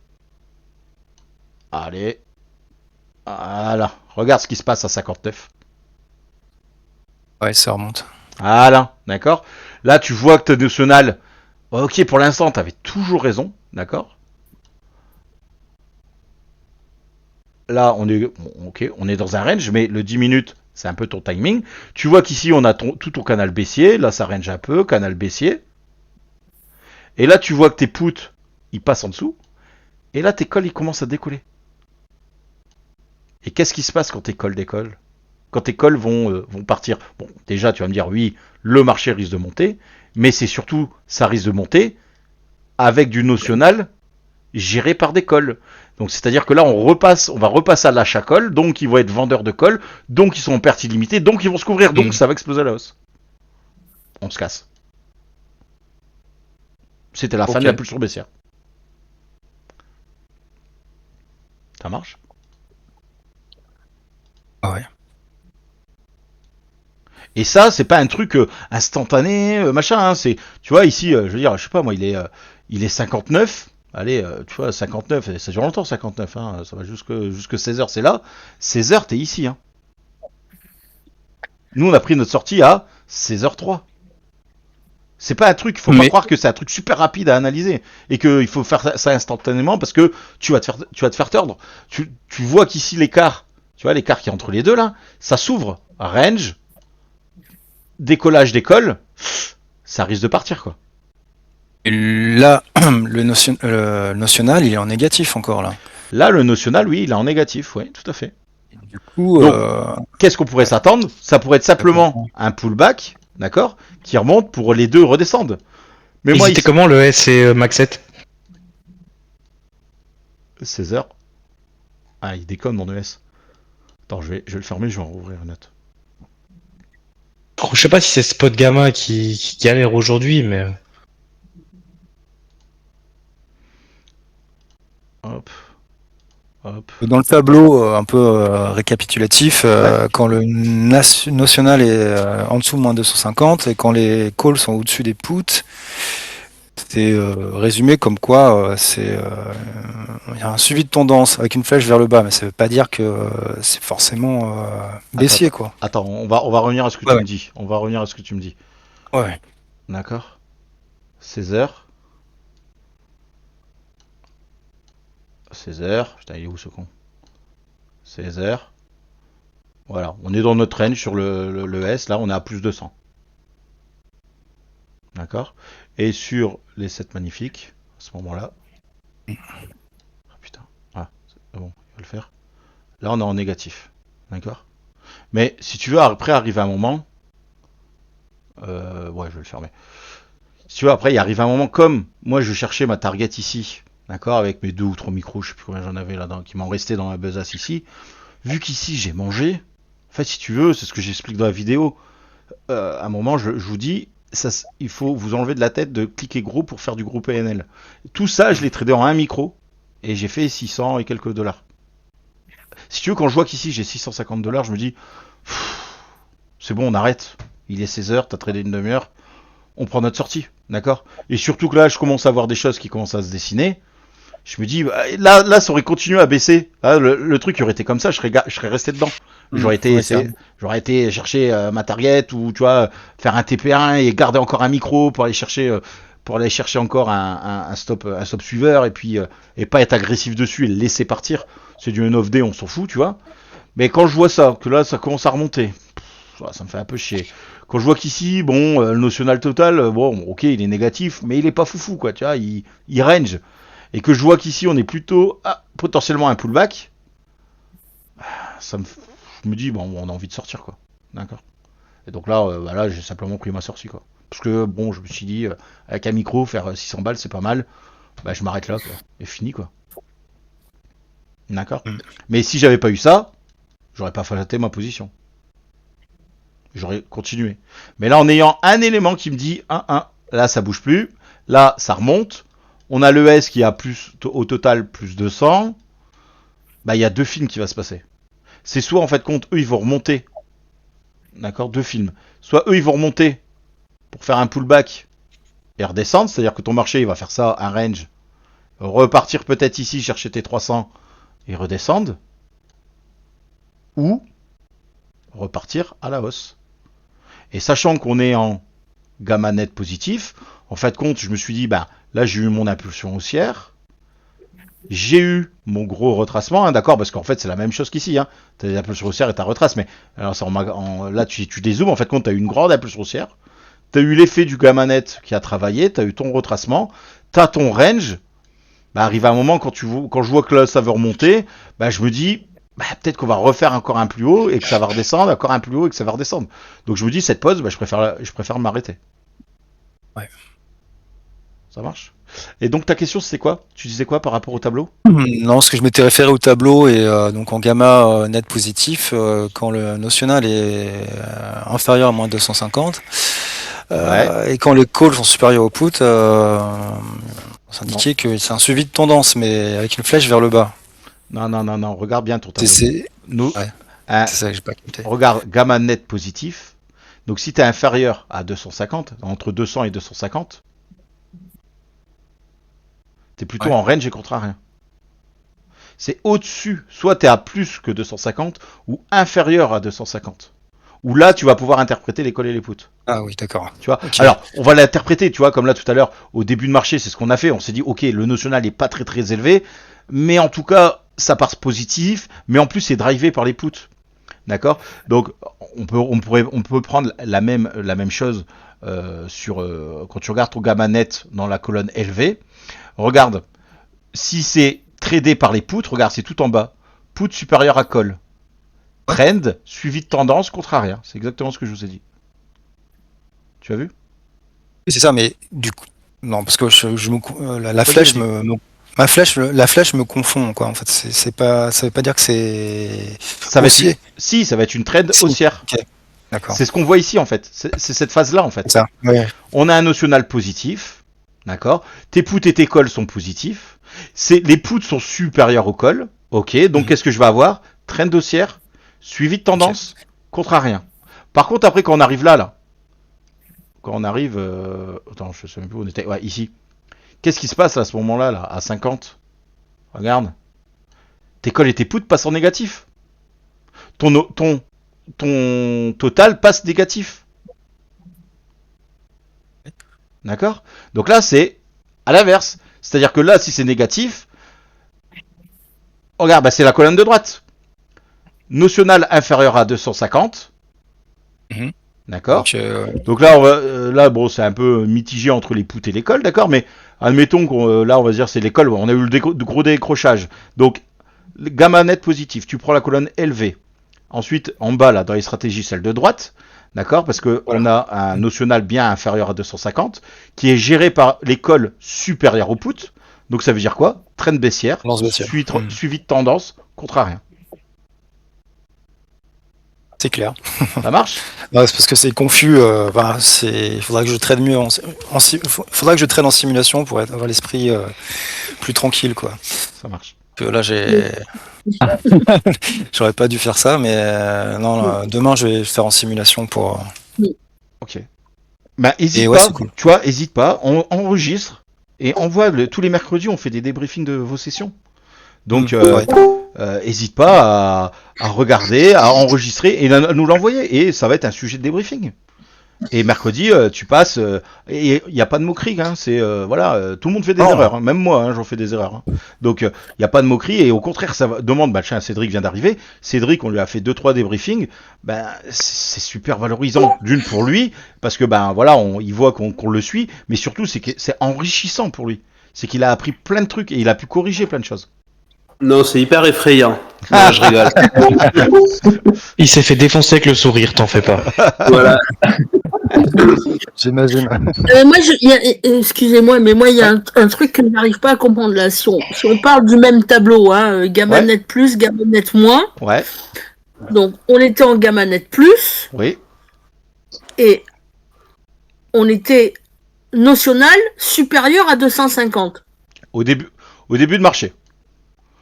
Voilà. Regarde ce qui se passe à 59. Ouais, ça remonte. Voilà, d'accord? Là, tu vois que tu notional. Ok, pour l'instant, tu avais toujours raison, d'accord? Là, on est dans un range, mais le 10 minutes, c'est un peu ton timing. Tu vois qu'ici, on a tout ton canal baissier. Là, ça range un peu, canal baissier. Et là, tu vois que tes puts, ils passent en dessous. Et là, tes calls, ils commencent à décoller. Et qu'est-ce qui se passe quand tes calls décollent? Quand tes calls vont partir? Bon, déjà, tu vas me dire, oui, le marché risque de monter. Mais c'est surtout, ça risque de monter avec du notional gérés par des calls. Donc c'est-à-dire que là on va repasser à l'achat call, donc ils vont être vendeurs de call, donc ils sont en perte illimitée, donc ils vont se couvrir, donc ça va exploser à la hausse. On se casse. C'était la fin de la pulsion baissière. Ça marche? Ah ouais. Et ça, c'est pas un truc instantané, machin. Hein, c'est, tu vois, ici, je veux dire, je sais pas, moi, il est 59. Allez, tu vois, 59, ça dure longtemps, 59. Hein, ça va jusque 16h, c'est là. 16h, t'es ici. Hein. Nous, on a pris notre sortie à 16h03. C'est pas un truc, faut pas croire que c'est un truc super rapide à analyser et qu'il faut faire ça instantanément parce que tu vas te faire tordre. Tu vois qu'ici l'écart, tu vois l'écart qui est entre les deux là, ça s'ouvre. Range, décollage d'école, ça risque de partir quoi. Et là, le notional, il est en négatif encore là. Là, le notional, oui, il est en négatif, oui, tout à fait. Du coup, donc, qu'est-ce qu'on pourrait s'attendre? Ça pourrait être simplement un pullback, d'accord, qui remonte pour les deux redescendent. Mais moi, c'était comment le S et Max 7 16h. Ah, il déconne mon ES. Attends, je vais le fermer, je vais en rouvrir une autre. Je sais pas si c'est Spot Gamma qui galère aujourd'hui, mais... Hop. Dans le tableau un peu récapitulatif, quand le notional est en dessous de moins 250 et quand les calls sont au-dessus des puts, c'est résumé comme quoi il y a un suivi de tendance avec une flèche vers le bas, mais ça veut pas dire que c'est forcément baissier quoi. Attends, on va revenir à ce que tu me dis. On va revenir à ce que tu me dis. Ouais. D'accord. 16h. 16h. Putain, il est où ce con? 16h. Voilà, on est dans notre range sur le S. Là, on est à plus de 100. D'accord. Et sur les 7 magnifiques, à ce moment-là. Ah putain. Ah, c'est bon, il va le faire. Là, on est en négatif. D'accord. Mais si tu veux, après, arrive un moment. Ouais, je vais le fermer. Si tu veux, après, il arrive un moment comme moi, je cherchais ma target ici. D'accord, avec mes 2 ou 3 micros, je sais plus combien j'en avais là, qui m'en restait dans la besace ici. Vu qu'ici j'ai mangé, en fait, si tu veux, c'est ce que j'explique dans la vidéo. À un moment, je vous dis, il faut vous enlever de la tête de cliquer gros pour faire du gros PNL. Tout ça, je l'ai tradé en un micro et j'ai fait 600 et quelques dollars. Si tu veux, quand je vois qu'ici j'ai 650 dollars, je me dis, c'est bon, on arrête. Il est 16h, t'as tradé une demi-heure, on prend notre sortie, d'accord? Et surtout que là, je commence à voir des choses qui commencent à se dessiner. Je me dis, là, ça aurait continué à baisser. Là, le truc il aurait été comme ça, je serais resté dedans. J'aurais été chercher ma target ou tu vois faire un TP1 et garder encore un micro pour aller chercher encore un stop suiveur et puis et pas être agressif dessus et le laisser partir. C'est du off-day, on s'en fout, tu vois. Mais quand je vois ça, que là ça commence à remonter, ça me fait un peu chier. Quand je vois qu'ici, bon, le notional total, bon, ok, il est négatif, mais il est pas foufou, quoi, tu vois, il range. Et que je vois qu'ici on est plutôt potentiellement un pullback, je me dis bon, on a envie de sortir quoi, d'accord. Et donc là, là j'ai simplement pris ma sortie quoi, parce que bon, je me suis dit avec un micro faire 600 balles c'est pas mal, bah je m'arrête là quoi, et fini quoi, d'accord. Mais si j'avais pas eu ça, j'aurais pas falaté ma position, j'aurais continué. Mais là en ayant un élément qui me dit 1-1, là ça bouge plus, là ça remonte. On a l'ES qui a au total plus 200. Bah, il y a 2 films qui va se passer. C'est soit, en fait, compte, eux, ils vont remonter. D'accord, 2 films. Soit eux, ils vont remonter pour faire un pullback et redescendre. C'est-à-dire que ton marché, il va faire ça, un range. Repartir peut-être ici, chercher tes 300 et redescendre. Ou repartir à la hausse. Et sachant qu'on est en gamma net positif, en fait, compte, je me suis dit, bah, là, j'ai eu mon impulsion haussière. J'ai eu mon gros retracement, hein, d'accord, parce qu'en fait, c'est la même chose qu'ici. Hein. Tu as l'impulsion haussière et tu retraces. Mais alors, là, tu dézoomes. En fait, quand tu as eu une grande impulsion haussière, tu as eu l'effet du gamma net qui a travaillé, tu as eu ton retracement, tu as ton range. Bah, arrive un moment, quand je vois que là, ça veut remonter, bah, je me dis, bah, peut-être qu'on va refaire encore un plus haut et que ça va redescendre, encore un plus haut et que ça va redescendre. Donc, je me dis, cette pause, bah, je préfère m'arrêter. Ouais. Ça marche. Et donc ta question c'était quoi? Tu disais quoi par rapport au tableau? Non, parce que je m'étais référé au tableau et donc en gamma net positif, quand le notional est inférieur à moins 250, et quand les calls sont supérieurs au put, ça indiquait que c'est un suivi de tendance, mais avec une flèche vers le bas. Non, regarde bien ton tableau. C'est Nous, ouais. hein, ça que j'ai pas capté. regarde, gamma net positif. Donc si tu es inférieur à 250, entre 200 et 250, tu es plutôt Ouais. en range et contrarien. C'est au-dessus, soit tu es à plus que 250 ou inférieur à 250. Où là, tu vas pouvoir interpréter les calls et les puts. Ah oui, d'accord. Tu vois. Ok. Alors, on va l'interpréter, tu vois, comme là tout à l'heure, au début de marché, c'est ce qu'on a fait. On s'est dit, ok, le notional n'est pas très élevé, mais en tout cas, ça passe positif, mais en plus, c'est drivé par les puts. D'accord. Donc, on peut prendre la même chose quand tu regardes ton gamma net dans la colonne LV. Regarde, si c'est tradé par les puts, regarde, c'est tout en bas. Put supérieur à call. Trend, suivi de tendance, contrarien. C'est exactement ce que je vous ai dit. Tu as vu? Oui, c'est ça, mais du coup, non, parce que la Vas-y, flèche vas-y. la flèche me confond, quoi. En fait, c'est pas, ça veut pas dire que c'est Ça va être haussier. si, ça va être une trend Si. haussière. Ok, d'accord. C'est ce qu'on voit ici en fait. C'est cette phase-là en fait. C'est ça. Ouais. On a un notional positif, d'accord. Tes puts et tes calls sont positifs. Les puts sont supérieurs aux calls. Ok, donc qu'est-ce que je vais avoir? Trend haussière, suivi de tendance, contrarien. Par contre, après quand on arrive là, quand on arrive, attends, je sais même plus où on était. Ouais, ici. Qu'est-ce qui se passe à ce moment-là, là, à 50? Regarde. Tes calls et tes puts passent en négatif. Ton total passe négatif. D'accord? Donc là, c'est à l'inverse. C'est-à-dire que là, si c'est négatif, regarde, bah, c'est la colonne de droite. Notional inférieur à 250. Mhm. D'accord? Donc, Donc là, bon, c'est un peu mitigé entre les puts et les calls, d'accord? Mais admettons qu'on, là, on va dire c'est les calls. On a eu le gros décrochage. Donc, gamma net positif. Tu prends la colonne LV. Ensuite, en bas, là, dans les stratégies, celle de droite. D'accord? Parce que on a un notional bien inférieur à 250 qui est géré par les calls supérieurs au put. Donc ça veut dire quoi? Trend baissière, Lance baissière. suivi de tendance, contrarien. c'est clair. Ça marche? Ouais, c'est parce que c'est confus. Il faudra que je trade mieux. Faudra que je trade en simulation pour avoir l'esprit plus tranquille, quoi. Ça marche. Que là, j'aurais pas dû faire ça, mais non, demain, je vais faire en simulation pour. Ok. Ben, hésite Et pas, ouais, c'est cool. tu vois, hésite pas, on enregistre et envoie tous les mercredis, on fait des débriefings de vos sessions. Donc, Ouais. hésite pas à regarder, à enregistrer et à nous l'envoyer. Et ça va être un sujet de débriefing. Et mercredi, tu passes. Et il n'y a pas de moquerie. Hein, voilà, tout le monde fait des Non. erreurs. Hein, même moi, hein, j'en fais des erreurs. Hein. Donc, il n'y a pas de moquerie. Et au contraire, demande. Bah, tiens, Cédric vient d'arriver. Cédric, on lui a fait 2-3 débriefings. Ben, c'est super valorisant. D'une pour lui, parce que ben voilà, il voit qu'on le suit. Mais surtout, c'est que c'est enrichissant pour lui. C'est qu'il a appris plein de trucs et il a pu corriger plein de choses. Non, c'est hyper effrayant. Non, je rigole. Il s'est fait défoncer avec le sourire, t'en fais pas. Voilà. J'imagine. Moi, excusez-moi, mais moi, il y a un truc que je n'arrive pas à comprendre là. Si on parle du même tableau, hein, gamma Ouais. net plus, gamma net moins, Ouais, donc on était en gamma net plus oui. et on était notional supérieur à 250 Au début de marché.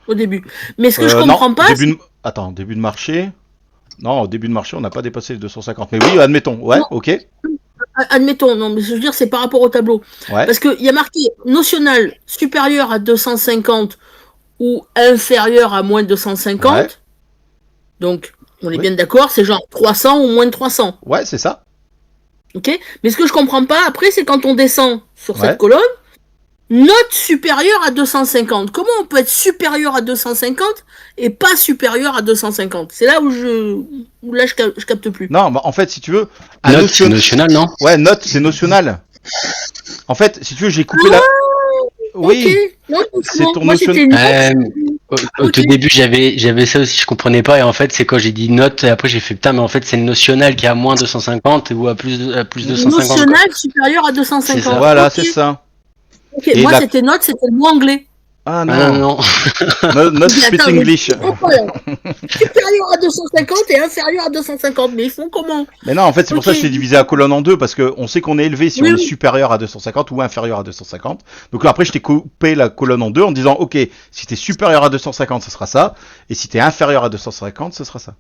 au début. Mais ce que je Non, comprends pas, Attends, début de marché. Non, au début de marché, on n'a pas dépassé les 250. Mais oui, admettons. Ouais, Non. ok. admettons, non, mais je veux dire, c'est par rapport au tableau. Ouais. Parce qu'il y a marqué notional supérieur à 250 ou inférieur à moins de 250. Ouais. Donc, on est Oui. bien d'accord, c'est genre 300 ou moins de 300. Ouais, c'est ça. Ok? Mais ce que je comprends pas après, c'est quand on descend sur Ouais. cette colonne, note supérieure à 250. Comment on peut être supérieur à 250 et pas supérieur à 250? C'est là où là je capte plus. Non, bah, en fait, si tu veux. un Note, c'est notional, non? Ouais, note, c'est notional. En fait, si tu veux, j'ai coupé la. Oui, Ok. Non, c'est ton moi, notion- c'était une- Au tout début, j'avais ça aussi, je comprenais pas. Et en fait, c'est quand j'ai dit note, et après j'ai fait putain, mais en fait, c'est le notional qui est à moins 250 ou à plus 250. quoi. notional supérieur à 250. C'est ça. voilà, Ok. c'est ça. Ok, Et moi la- c'était note, c'était le mot anglais. Ah Ah non, non, non. not Mais speak attends, mais English. ils font quoi, là Supérieur à 250 et inférieur à 250, mais ils font comment? Mais non, en fait, c'est pour ça que Ok. c'est divisé à colonne en deux, parce qu'on sait qu'on est élevé si Oui, on est oui. supérieur à 250 ou inférieur à 250. Donc là, après, je t'ai coupé la colonne en deux en disant, ok, si t'es supérieur à 250, ce sera ça, et si t'es inférieur à 250, ce sera ça.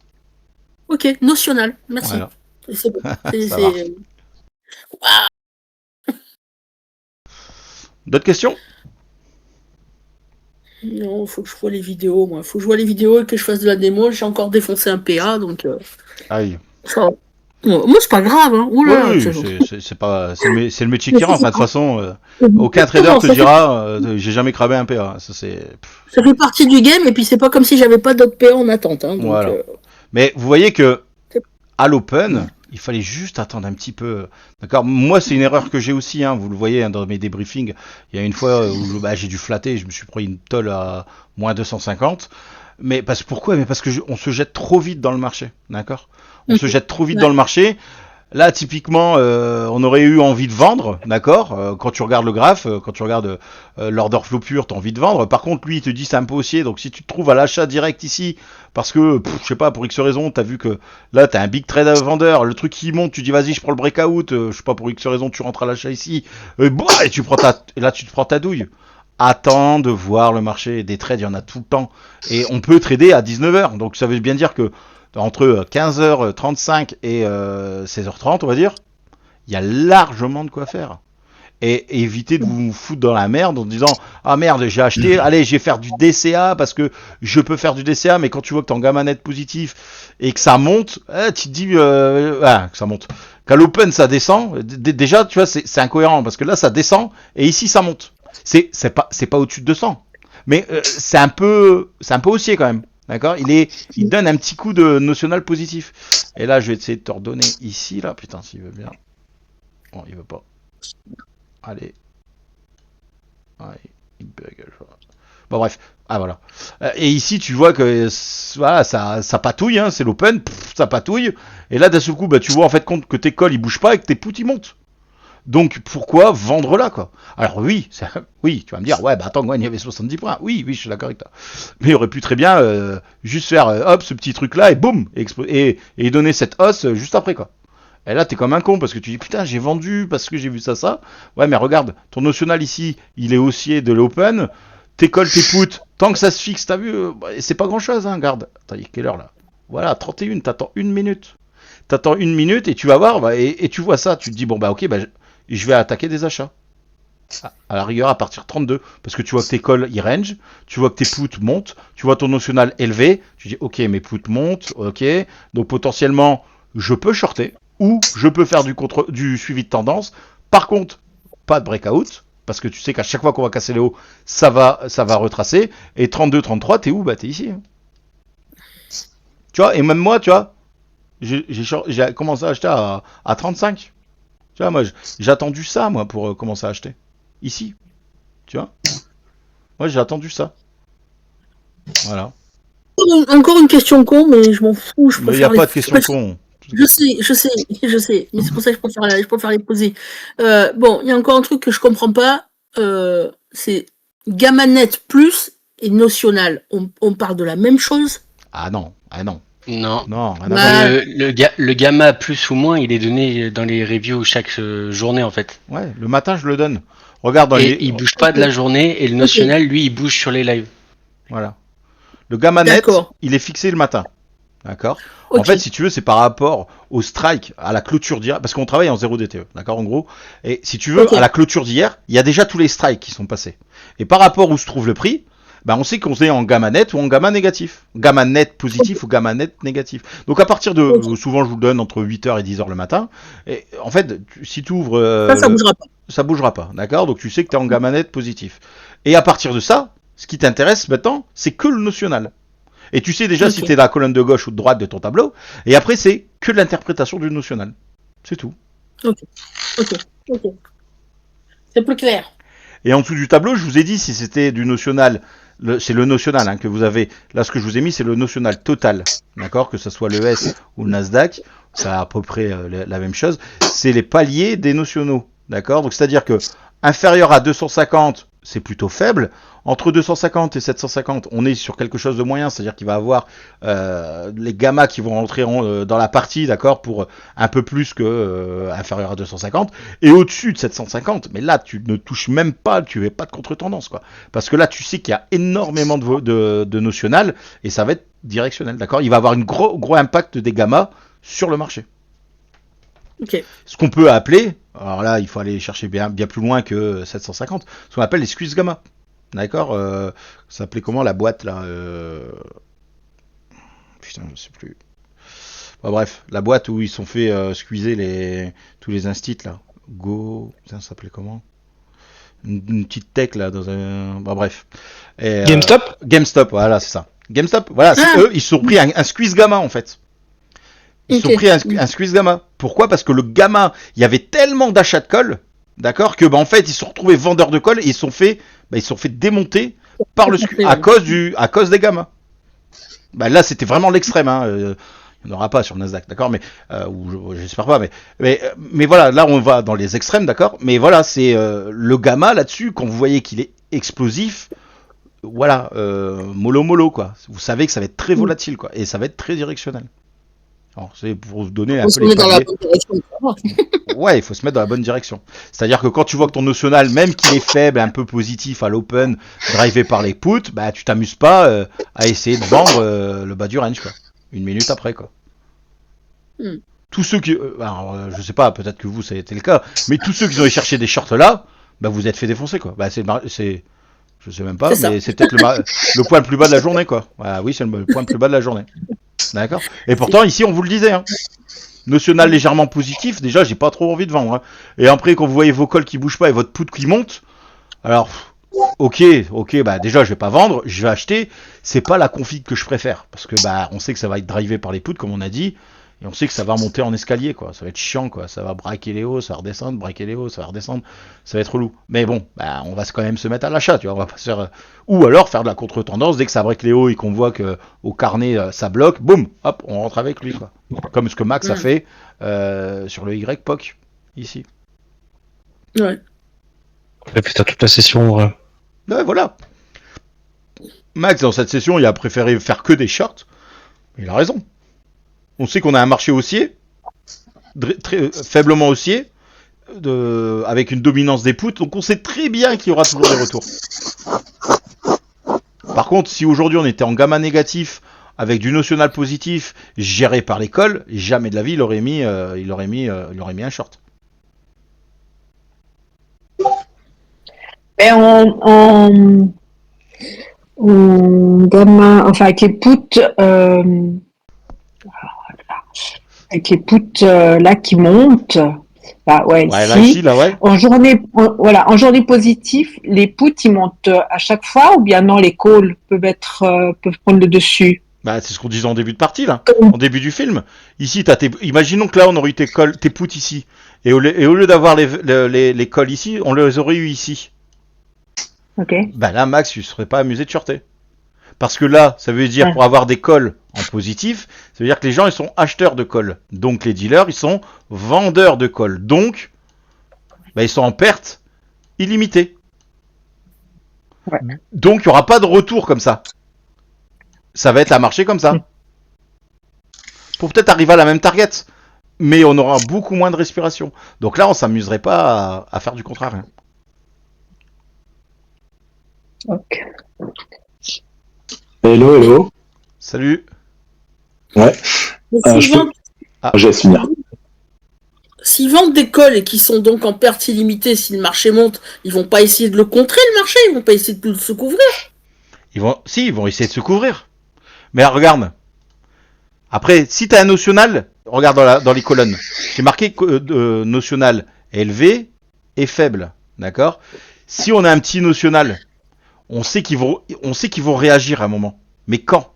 Ok, notional, merci. Voilà, C'est bon. C'est- ça c'est- marche. D'autres questions? Non, faut que je vois les vidéos, moi. Faut que je vois les vidéos et que je fasse de la démo. J'ai encore défoncé un PA, donc Aïe. ça. Moi, c'est pas grave, hein. Oui, Oula, oui, c'est pas, c'est le métier qui Mais rentre. c'est Enfin, de toute façon, Exactement, aucun trader te ça fait, dira, j'ai jamais cramé un PA. Ça c'est, ça fait partie du game, et puis c'est pas comme si j'avais pas d'autres PA en attente, hein. Donc, voilà. Mais vous voyez que c'est- à l'open, il fallait juste attendre un petit peu. D'accord. Moi, c'est une erreur que j'ai aussi. Hein, vous le voyez hein, dans mes débriefings. Il y a une fois où j'ai dû flatter. Je me suis pris une tolle à moins 250. Mais pourquoi? Mais parce que on se jette trop vite dans le marché. D'accord. On se jette trop vite Ouais. dans le marché. Là, typiquement, on aurait eu envie de vendre, d'accord. Quand tu regardes le graphe, quand tu regardes l'order flow pur, t'as envie de vendre. Par contre, lui, il te dit c'est un peu haussier. Donc, si tu te trouves à l'achat direct ici, parce que, je sais pas, pour X raison, t'as vu que là, t'as un big trade vendeur, le truc qui monte, tu dis vas-y, je prends le breakout. Je sais pas, pour X raison, tu rentres à l'achat ici, et tu prends et là, tu te prends ta douille. Attends de voir le marché. Des trades, il y en a tout le temps. Et on peut trader à 19h. Donc, ça veut bien dire que entre 15h35 et 16h30, on va dire, il y a largement de quoi faire. Et éviter de vous foutre dans la merde en disant ah merde j'ai acheté, allez je vais faire du DCA parce que je peux faire du DCA, mais quand tu vois que t'es en gamma net positif et que ça monte, tu te dis que ça monte. Qu'à l'open ça descend, déjà tu vois c'est incohérent parce que là ça descend et ici ça monte. C'est pas au-dessus de 200, mais c'est un peu haussier quand même. D'accord, il donne un petit coup de notional positif. Et là, je vais essayer de te redonner ici, là. Putain, s'il veut bien. Bon, il veut pas. Allez. Allez, il bug, je vois. Bon, bref. Ah, voilà. Et ici, tu vois que voilà, ça patouille, hein, c'est l'open, ça patouille. Et là, d'un seul coup, bah, tu vois en fait compte que tes calls ils bougent pas et que tes puts ils montent. Donc pourquoi vendre là quoi? Alors oui, oui, tu vas me dire ouais bah attends moi il y avait 70 points. Oui, je suis d'accord avec toi. Mais il aurait pu très bien juste faire hop ce petit truc là et boum et donner cette hausse juste après quoi. Et là t'es comme un con parce que tu dis putain j'ai vendu parce que j'ai vu ça. Ouais mais regarde ton notional ici il est haussier de l'open. Tes calls tes puts tant que ça se fixe t'as vu c'est pas grand chose hein regarde. Attends il est quelle heure là? Voilà 31 t'attends une minute. T'attends une minute et tu vas voir et tu vois ça tu te dis bon bah ok bah je vais attaquer des achats. À la rigueur, à partir de 32. Parce que tu vois que tes calls, ils range. Tu vois que tes puts montent. Tu vois ton notional élevé. Tu dis, ok, mes puts montent. Ok. Donc, potentiellement, je peux shorter. Ou je peux faire du suivi de tendance. Par contre, pas de breakout. Parce que tu sais qu'à chaque fois qu'on va casser les hauts, ça va retracer. Et 32, 33, t'es où? Bah, t'es ici. Tu vois, et même moi, tu vois, j'ai commencé à acheter à 35. Tu vois, moi, j'ai attendu ça, moi, pour commencer à acheter. Ici. Tu vois. Moi, j'ai attendu ça. Voilà. Encore une question con, mais je m'en fous. Mais il n'y a pas de question con. Je sais. Mais c'est pour ça que je préfère les poser. Bon, il y a encore un truc que je comprends pas. C'est gamma net plus et notional. On parle de la même chose? Ah non. Non. Non, rien à Bah, voir. Le gamma plus ou moins, il est donné dans les reviews chaque journée en fait. Ouais, le matin, je le donne. Regarde dans Et les. il bouge pas de la journée et le national, lui, il bouge sur les lives. Voilà. Le gamma net, D'accord. il est fixé le matin. D'accord. Ok. En fait, si tu veux, c'est par rapport au strike, à la clôture d'hier, parce qu'on travaille en 0 DTE, d'accord, en gros. Et si tu veux, Ok. à la clôture d'hier, il y a déjà tous les strikes qui sont passés. Et par rapport où se trouve le prix, bah on sait qu'on est en gamma net ou en gamma négatif. Gamma net positif ou gamma net négatif. Donc à partir de, souvent je vous le donne entre 8h et 10h le matin. Et en fait, si tu ouvres... Ça bougera pas. Ça bougera pas, d'accord. Donc tu sais que tu es en gamma net positif. Et à partir de ça, ce qui t'intéresse maintenant, c'est que le notional. Et tu sais déjà si tu es dans la colonne de gauche ou de droite de ton tableau. Et après, c'est que l'interprétation du notional. C'est tout. Ok. C'est plus clair. Et en dessous du tableau, je vous ai dit si c'était du notional, c'est le notional hein, que vous avez. Là, ce que je vous ai mis, c'est le notional total. D'accord. Que ce soit le S ou le Nasdaq, c'est à peu près la même chose. C'est les paliers des notionaux. D'accord. Donc, c'est-à-dire que Inférieur à 250, c'est plutôt faible. Entre 250 et 750, on est sur quelque chose de moyen, c'est-à-dire qu'il va avoir les gammas qui vont rentrer dans la partie, d'accord, pour un peu plus que inférieur à 250. Et au-dessus de 750, mais là, tu ne touches même pas, tu n'as pas de contre-tendance, quoi. Parce que là, tu sais qu'il y a énormément de notional et ça va être directionnel, d'accord. Il va avoir un gros impact des gammas sur le marché. Ok. Ce qu'on peut appeler, alors là, il faut aller chercher bien plus loin que 750, ce qu'on appelle les squeeze gamma. D'accord, ça s'appelait comment la boîte là Putain, je sais plus. Bon, bref, la boîte où ils sont fait squeezer tous les instits là. Go, putain, ça s'appelait comment une petite tech là dans un. Bon, bref. Et, GameStop GameStop, voilà, c'est ça. GameStop, voilà, eux, ils se sont pris un squeeze gamma en fait. Ils se sont pris un squeeze gamma. Pourquoi ? Parce que le gamma, il y avait tellement d'achats de colle, d'accord, que en fait, ils se sont retrouvés vendeurs de colle et ils se sont fait démonter par à cause des gammas. Là, c'était vraiment l'extrême. Il n'y en aura pas sur le Nasdaq, d'accord, mais j'espère pas. Mais voilà, là, on va dans les extrêmes, d'accord. Mais voilà, c'est le gamma là-dessus. Quand vous voyez qu'il est explosif, voilà, mollo quoi. Vous savez que ça va être très volatile, quoi, et ça va être très directionnel. Alors, c'est pour vous donner un peu les paliers. Ouais, il faut se mettre dans la bonne direction. C'est-à-dire que quand tu vois que ton notional, même qu'il est faible, un peu positif à l'open, drivé par les puts, tu t'amuses pas à essayer de vendre le bas du range, quoi. Une minute après, quoi. Tous ceux qui... je sais pas, peut-être que vous, ça a été le cas, mais tous ceux qui ont cherché des shorts là, vous êtes fait défoncer, quoi. C'est je sais même pas, mais c'est peut-être le point le plus bas de la journée, quoi. Oui, c'est le point le plus bas de la journée. D'accord. Et pourtant, ici, on vous le disait, notional légèrement positif, déjà, j'ai pas trop envie de vendre. Et après, quand vous voyez vos calls qui bougent pas et votre put qui monte, alors, ok, déjà, je vais pas vendre, je vais acheter. C'est pas la config que je préfère. Parce que, on sait que ça va être drivé par les puts, comme on a dit. Et on sait que ça va monter en escalier, quoi. Ça va être chiant, quoi. Ça va braquer les hauts, ça va redescendre, braquer les hauts, ça va redescendre. Ça va être relou. Mais bon, on va quand même se mettre à l'achat, tu vois. On va pas se faire... Ou alors faire de la contre-tendance. Dès que ça braque les hauts et qu'on voit que au carnet, ça bloque, boum, hop, on rentre avec lui, quoi. Comme ce que Max a fait sur le YPOC, ici. Ouais. Putain, toute la session, ouais. Ouais, voilà. Max, dans cette session, il a préféré faire que des shorts. Il a raison. On sait qu'on a un marché haussier, très faiblement haussier, avec une dominance des puts, donc on sait très bien qu'il y aura toujours des retours. Par contre, si aujourd'hui on était en gamma négatif, avec du notional positif, géré par l'école, jamais de la vie il aurait mis un short. Mais en gamma, enfin avec les puts, là qui montent, ici, là, ouais. En journée positive, les puts ils montent à chaque fois ou bien non, les calls peuvent prendre le dessus. C'est ce qu'on disait en début de partie là, en début du film. Ici, imaginons que là on aurait eu tes puts ici, et au lieu d'avoir les calls ici, on les aurait eu ici. Ok. Là, Max, tu ne serais pas amusé de shorter. Parce que là, ça veut dire pour avoir des calls en positif, ça veut dire que les gens ils sont acheteurs de calls. Donc les dealers ils sont vendeurs de calls. Donc ils sont en perte illimitée. Ouais. Donc il n'y aura pas de retour comme ça. Ça va être un marché comme ça. Pour peut-être arriver à la même target. Mais on aura beaucoup moins de respiration. Donc là on s'amuserait pas à faire du contraire. Ok. Hello. Salut. Ouais. Je laisse finir. S'ils vendent des calls et qu'ils sont donc en perte illimitée, si le marché monte, ils vont pas essayer de le contrer, le marché, ils vont pas essayer de se couvrir. Ils vont essayer de se couvrir. Mais regarde. Après, si tu as un notional, regarde dans les colonnes. J'ai marqué notional élevé et faible. D'accord ? Si on a un petit notional, on sait qu'ils vont réagir à un moment. Mais quand ?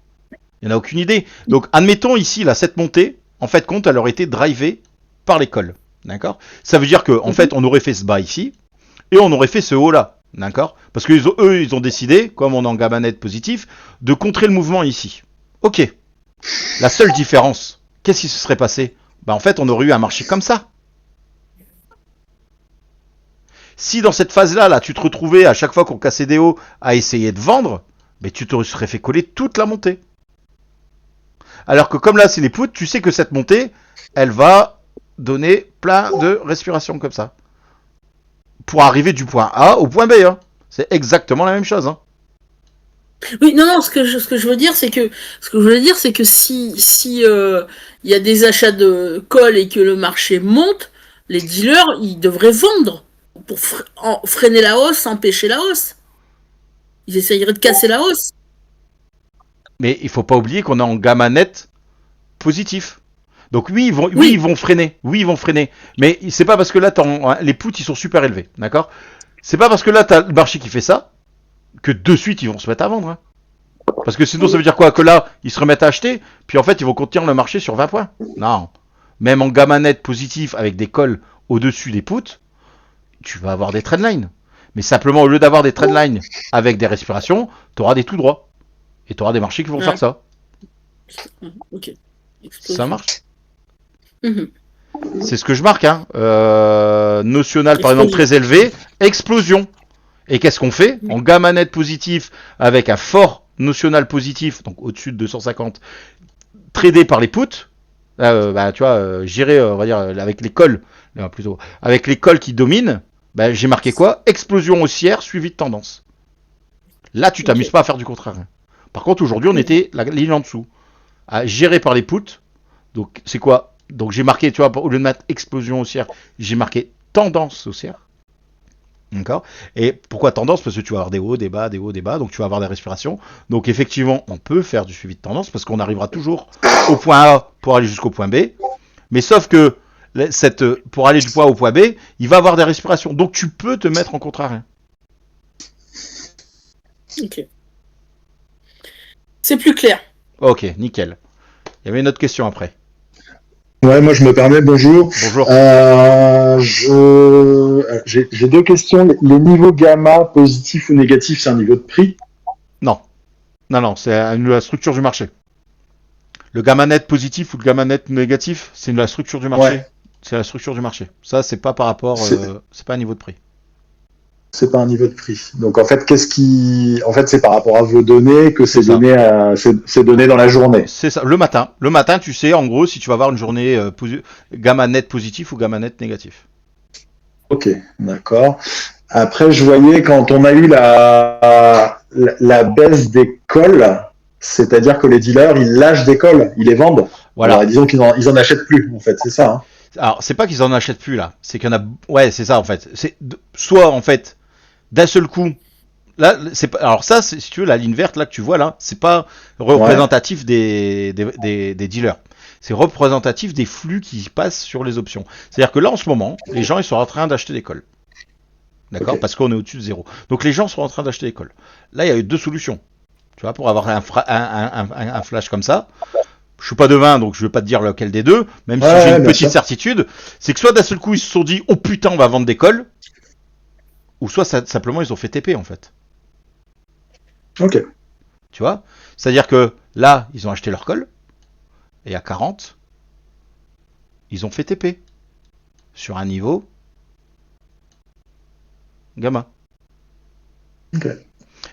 Il n'y en a aucune idée. Donc, admettons ici, là, cette montée, en fait, compte, elle aurait été drivée par l'école. D'accord ? Ça veut dire qu'en fait, on aurait fait ce bas ici, et on aurait fait ce haut là. D'accord ? Parce que ils ont décidé, comme on est en gamma net positif, de contrer le mouvement ici. Ok. La seule différence, qu'est-ce qui se serait passé ? En fait, on aurait eu un marché comme ça. Si dans cette phase-là, là, tu te retrouvais à chaque fois qu'on cassait des hauts à essayer de vendre, mais tu te serais fait coller toute la montée. Alors que comme là, c'est les poutres, tu sais que cette montée, elle va donner plein de respirations comme ça. Pour arriver du point A au point B. Hein. C'est exactement la même chose. Hein. Oui, non, ce que je veux dire, c'est que si y a des achats de colle et que le marché monte, les dealers, ils devraient vendre pour freiner la hausse, empêcher la hausse. Ils essayeraient de casser la hausse. Mais il faut pas oublier qu'on est en gamma net positif. Donc oui, ils vont freiner. Oui, ils vont freiner. Mais c'est pas parce que là, les puts, ils sont super élevés. D'accord? C'est pas parce que là, t'as le marché qui fait ça que de suite, ils vont se mettre à vendre. Hein. Parce que sinon, ça veut dire quoi? Que là, ils se remettent à acheter, puis en fait, ils vont contenir le marché sur 20 points. Non. Même en gamma net positif, avec des calls au-dessus des puts, tu vas avoir des trendlines. Mais simplement, au lieu d'avoir des trendlines avec des respirations, tu auras des tout droits. Et tu auras des marchés qui vont faire ça. Ok. Ça marche. C'est ce que je marque. Hein. Notional, par exemple, très élevé. Explosion. Et qu'est-ce qu'on fait? En gamma net positif, avec un fort notional positif, donc au-dessus de 250, tradé par les puts, tu vois, géré, on va dire, avec les calls, plutôt, avec les calls qui dominent, j'ai marqué quoi? Explosion haussière suivie de tendance. Là, tu t'amuses pas à faire du contraire. Par contre, aujourd'hui, on était la ligne en dessous. Géré par les puts. Donc, c'est quoi? Donc, j'ai marqué, tu vois, au lieu de mettre explosion haussière, j'ai marqué tendance haussière. D'accord? Et pourquoi tendance? Parce que tu vas avoir des hauts, des bas, des hauts, des bas, donc tu vas avoir des respirations. Donc effectivement, on peut faire du suivi de tendance parce qu'on arrivera toujours au point A pour aller jusqu'au point B. Mais sauf que pour aller du point A au point B, il va avoir des respirations. Donc tu peux te mettre en contraire. Ok. C'est plus clair. Ok, nickel. Il y avait une autre question après. Ouais, moi je me permets, bonjour. Bonjour. J'ai deux questions. Les niveaux gamma, positif ou négatif, c'est un niveau de prix? Non, c'est la structure du marché. Le gamma net positif ou le gamma net négatif, c'est la structure du marché. Ouais. C'est la structure du marché. Ça, c'est pas par rapport, c'est pas un niveau de prix. C'est pas un niveau de prix. Donc en fait, c'est par rapport à vos données que c'est donné dans la journée. C'est ça. Le matin, tu sais en gros si tu vas avoir une journée gamma net positif ou gamma net négatif. Ok, d'accord. Après, je voyais quand on a eu la baisse des calls, c'est-à-dire que les dealers, ils lâchent des calls, ils les vendent. Voilà. Alors, disons qu'ils en achètent plus, en fait, c'est ça. Hein. Alors, c'est pas qu'ils en achètent plus là, c'est qu'il y en a. Ouais, c'est ça en fait. C'est soit en fait d'un seul coup. Là, c'est pas. Alors ça, si tu veux, la ligne verte là que tu vois là, c'est pas représentatif des dealers. C'est représentatif des flux qui passent sur les options. C'est-à-dire que là, en ce moment, les gens ils sont en train d'acheter des calls. D'accord, parce qu'on est au-dessus de 0. Donc les gens sont en train d'acheter des calls. Là, il y a eu deux solutions. Tu vois, pour avoir un flash comme ça. Je suis pas devin, donc je vais pas te dire lequel des deux, même si j'ai une petite certitude, c'est que soit d'un seul coup ils se sont dit oh putain on va vendre des calls, ou soit simplement ils ont fait TP en fait. Ok. Tu vois? C'est-à-dire que là, ils ont acheté leur call, et à 40, ils ont fait TP. Sur un niveau gamma. Ok.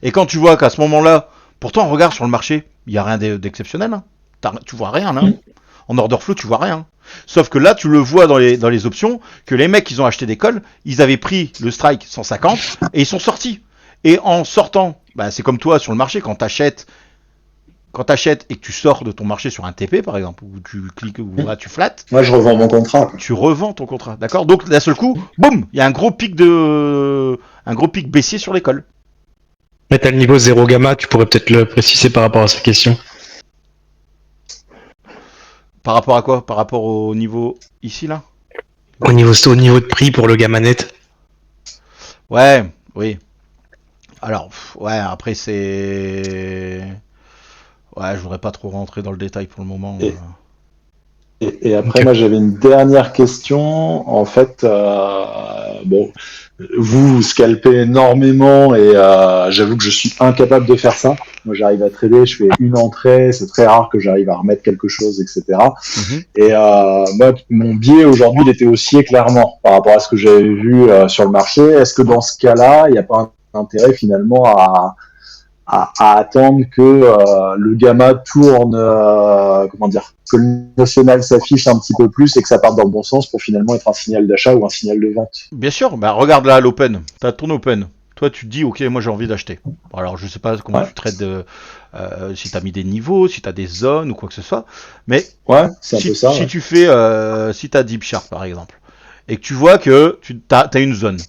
Et quand tu vois qu'à ce moment-là, pourtant on regarde sur le marché, il n'y a rien d'exceptionnel. Hein. Tu vois rien là. En order flow, tu vois rien. Sauf que là, tu le vois dans les options, que les mecs qui ont acheté des calls, ils avaient pris le strike 150 et ils sont sortis. Et en sortant, c'est comme toi sur le marché, quand t'achètes et que tu sors de ton marché sur un TP par exemple, où tu cliques, ou là tu flattes. Moi je revends mon contrat. Tu revends ton contrat, d'accord? Donc d'un seul coup, boum, il y a un gros pic baissier sur les calls. Mais t'as le niveau 0 gamma, tu pourrais peut-être le préciser par rapport à cette question. Par rapport à quoi? Par rapport au niveau ici là? Au niveau de prix pour le gamma net. Ouais, oui. Alors, après c'est... Ouais, je voudrais pas trop rentrer dans le détail pour le moment. Et après, moi j'avais une dernière question. En fait, bon, vous scalpez énormément et j'avoue que je suis incapable de faire ça. Moi, j'arrive à trader, je fais une entrée, c'est très rare que j'arrive à remettre quelque chose, etc. Et moi, mon biais aujourd'hui, il était haussier clairement par rapport à ce que j'avais vu sur le marché. Est-ce que dans ce cas-là, il n'y a pas un intérêt finalement à attendre que le gamma tourne, comment dire, que le national s'affiche un petit peu plus et que ça parte dans le bon sens pour finalement être un signal d'achat ou un signal de vente. Bien sûr, bah regarde là l'open, t'as ton open. Toi tu te dis ok moi j'ai envie d'acheter. Alors je sais pas comment tu traites si t'as mis des niveaux, si t'as des zones ou quoi que ce soit, mais c'est un peu ça, si tu fais si t'as Deep Sharp par exemple et que tu vois que t'as une zone.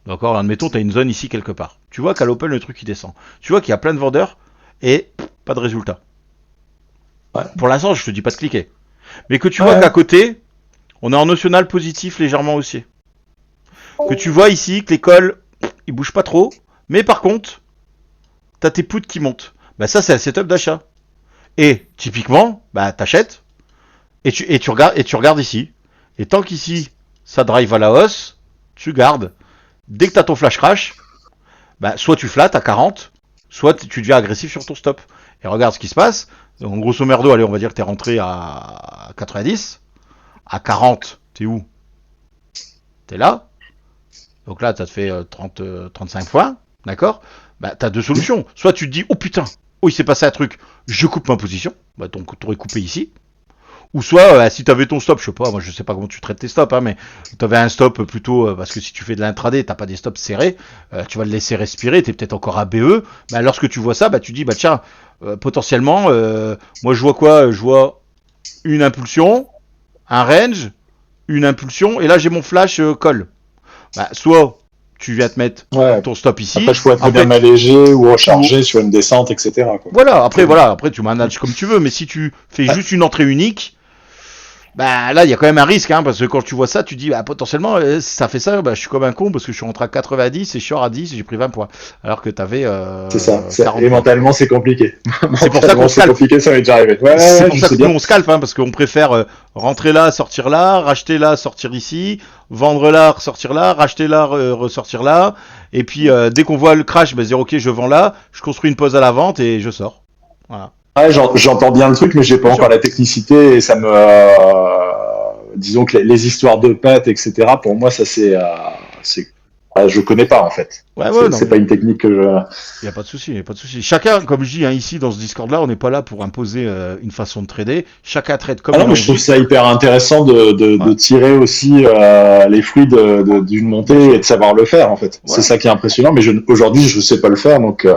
D'accord, admettons, tu as une zone ici quelque part. Tu vois qu'à l'open, le truc il descend. Tu vois qu'il y a plein de vendeurs et pas de résultat. Pour l'instant, je te dis pas de cliquer. Mais que tu vois qu'à côté, on est en notional positif légèrement haussier. Que tu vois ici que les calls, ils bougent pas trop. Mais par contre, tu as tes puts qui montent. Bah ça, c'est un setup d'achat. Et typiquement, bah t'achètes et tu regardes ici. Et tant qu'ici, ça drive à la hausse, tu gardes. Dès que tu as ton flash crash, bah, soit tu flattes à 40, soit tu deviens agressif sur ton stop. Et regarde ce qui se passe. Donc, grosso merdo, allez, on va dire que tu es rentré à 90. À 40, t'es où? T'es là. Donc là, ça te fait 35 points. D'accord? Bah, tu as deux solutions. Soit tu te dis, oh putain, oh il s'est passé un truc, je coupe ma position. Bah, donc tu aurais coupé ici. Ou soit, si tu avais ton stop, je sais pas, moi je sais pas comment tu traites tes stops, hein, mais tu avais un stop plutôt, parce que si tu fais de l'intraday, t'as pas des stops serrés, tu vas le laisser respirer, t'es peut-être encore à BE, bah, lorsque tu vois ça, bah, tu dis, bah tiens, potentiellement, moi je vois quoi? Je vois une impulsion, un range, une impulsion, et là j'ai mon flash call. Bah, soit tu viens te mettre ton stop ici. Après, je pourrais très bien m'alléger ou recharger sur une descente, etc. Quoi. Voilà, après tu manages comme tu veux, mais si tu fais juste une entrée unique, bah là il y a quand même un risque, hein, parce que quand tu vois ça, tu dis bah potentiellement ça fait ça, bah je suis comme un con parce que je suis rentré à 90 et je sors à 10 et j'ai pris 20 points, alors que t'avais c'est ça. Et mentalement c'est compliqué. C'est pour ça qu'on scalpe. C'est compliqué, ça m'est déjà arrivé. C'est pour ça que nous on scalpe, hein, parce qu'on préfère rentrer là, sortir là, racheter là, sortir ici, vendre là, ressortir là, racheter là, ressortir là, et puis dès qu'on voit le crash, bah dire ok je vends là, je construis une pause à la vente et je sors. Voilà. Ouais, j'entends bien le truc, mais j'ai pas encore la technicité et ça me, disons que les histoires de pattes, etc. Pour moi, ça je connais pas en fait. C'est pas une technique que je. Y a pas de souci, Chacun, comme je dis, hein, ici dans ce Discord-là, on n'est pas là pour imposer une façon de trader. Chacun trade comme. Non, mais je trouve ça hyper intéressant de tirer aussi les fruits d'une montée et de savoir le faire en fait. Ouais. C'est ça qui est impressionnant, mais aujourd'hui je sais pas le faire donc.